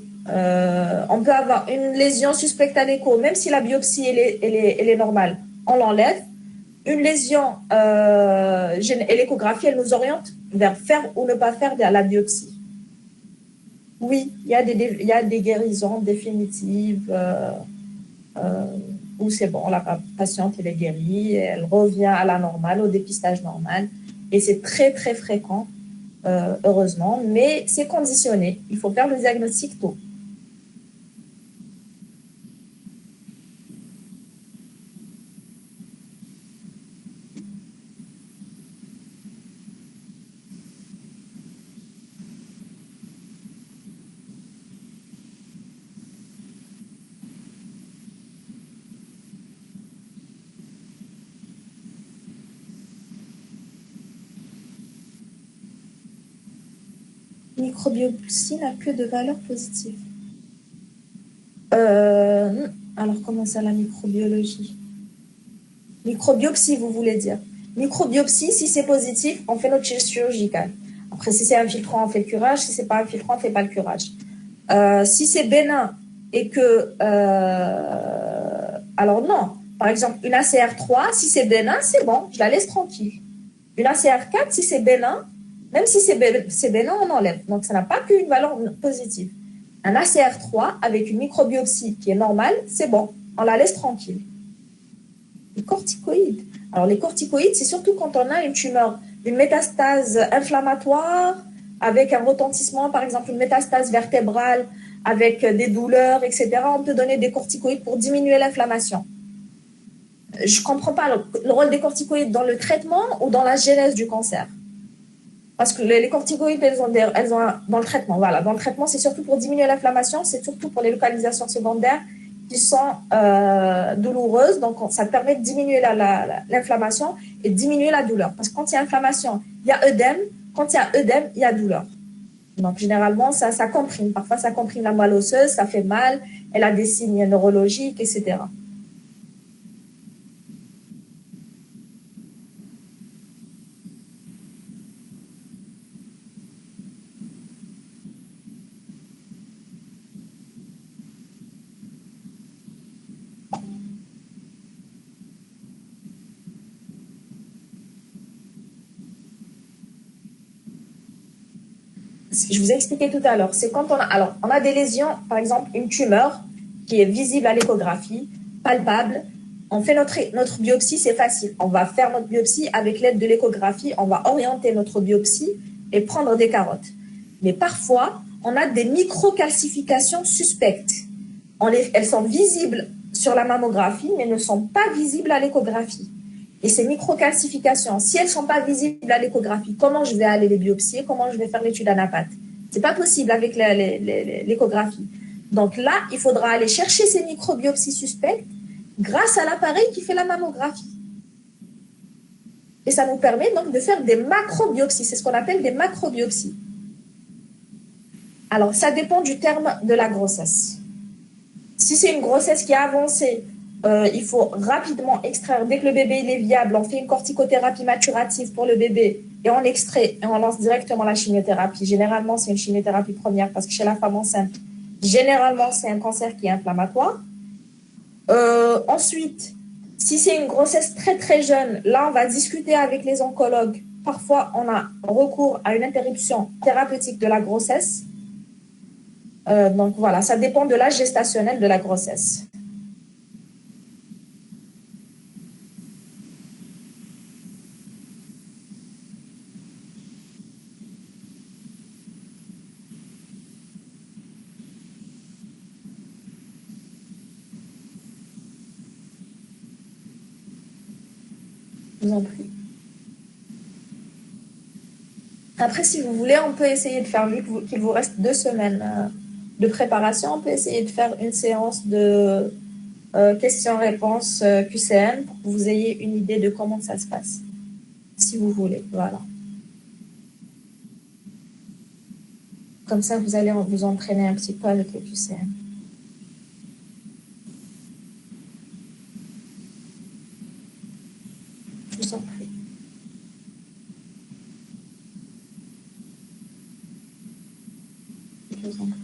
On peut avoir une lésion suspecte à l'écho, même si la biopsie elle est normale, on l'enlève. Une lésion et l'échographie, elle nous oriente vers faire ou ne pas faire la biopsie. Oui, il y a des guérisons définitives où c'est bon, la patiente elle est guérie, elle revient à la normale, au dépistage normal. Et c'est très très fréquent, heureusement, mais c'est conditionné. Il faut faire le diagnostic tôt. Microbiopsie n'a que de valeurs positives. Alors, comment ça, la microbiologie? Microbiopsie, vous voulez dire? Microbiopsie, si c'est positif, on fait notre chirurgicale. Après, si c'est infiltrant, on fait le curage. Si c'est pas infiltrant, on fait pas le curage. Si c'est bénin et que... alors non. Par exemple, une ACR3, si c'est bénin, c'est bon, je la laisse tranquille. Une ACR4, si c'est bénin, même si c'est bénin, on enlève. Donc, ça n'a pas qu'une valeur positive. Un ACR3 avec une microbiopsie qui est normale, c'est bon, on la laisse tranquille. Les corticoïdes. Alors, les corticoïdes, c'est surtout quand on a une tumeur, une métastase inflammatoire avec un retentissement, par exemple une métastase vertébrale avec des douleurs, etc. On peut donner des corticoïdes pour diminuer l'inflammation. Je ne comprends pas le rôle des corticoïdes dans le traitement ou dans la genèse du cancer. Parce que les corticoïdes, elles ont dans le traitement. Voilà, dans le traitement, c'est surtout pour diminuer l'inflammation, c'est surtout pour les localisations secondaires qui sont douloureuses. Donc, ça permet de diminuer l'inflammation et de diminuer la douleur. Parce que quand il y a inflammation, il y a œdème. Quand il y a œdème, il y a douleur. Donc, généralement, ça comprime. Parfois, ça comprime la moelle osseuse, ça fait mal. Elle a des signes neurologiques, etc. Je vous ai expliqué tout à l'heure, c'est quand on a des lésions, par exemple une tumeur qui est visible à l'échographie, palpable. On fait notre biopsie, c'est facile. On va faire notre biopsie avec l'aide de l'échographie, on va orienter notre biopsie et prendre des carottes. Mais parfois, on a des microcalcifications suspectes. Elles sont visibles sur la mammographie, mais ne sont pas visibles à l'échographie. Et ces microcalcifications, si elles ne sont pas visibles à l'échographie, comment je vais aller les biopsier? Comment je vais faire l'étude anapathe? Ce n'est pas possible avec l'échographie. Donc là, il faudra aller chercher ces microbiopsies suspectes grâce à l'appareil qui fait la mammographie. Et ça nous permet donc de faire des macrobiopsies. C'est ce qu'on appelle des macrobiopsies. Alors, ça dépend du terme de la grossesse. Si c'est une grossesse qui a avancé, il faut rapidement extraire. Dès que le bébé il est viable, on fait une corticothérapie maturative pour le bébé et on extrait et on lance directement la chimiothérapie. Généralement, c'est une chimiothérapie première parce que chez la femme enceinte, généralement, c'est un cancer qui est inflammatoire. Ensuite, si c'est une grossesse très très jeune, là, on va discuter avec les oncologues. Parfois, on a recours à une interruption thérapeutique de la grossesse. Donc voilà, ça dépend de l'âge gestationnel de la grossesse. Je vous en prie. Après, si vous voulez, on peut essayer de faire, vu qu'il vous reste 2 semaines de préparation, on peut essayer de faire une séance de questions-réponses QCM pour que vous ayez une idée de comment ça se passe, si vous voulez. Voilà. Comme ça, vous allez vous entraîner un petit peu avec le QCM. Je vous en prie. Je vous en prie.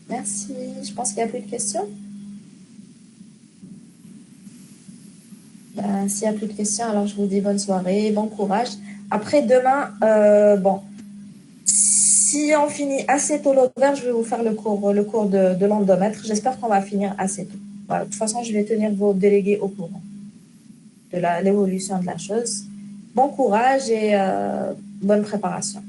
Merci. Je pense qu'il n'y a plus de questions. S'il n'y a plus de questions, alors je vous dis bonne soirée, bon courage. Après, demain, bon, si on finit assez tôt l'automne, je vais vous faire le cours de l'endomètre. J'espère qu'on va finir assez tôt. Voilà, de toute façon, je vais tenir vos délégués au courant de l'évolution de la chose. Bon courage et bonne préparation.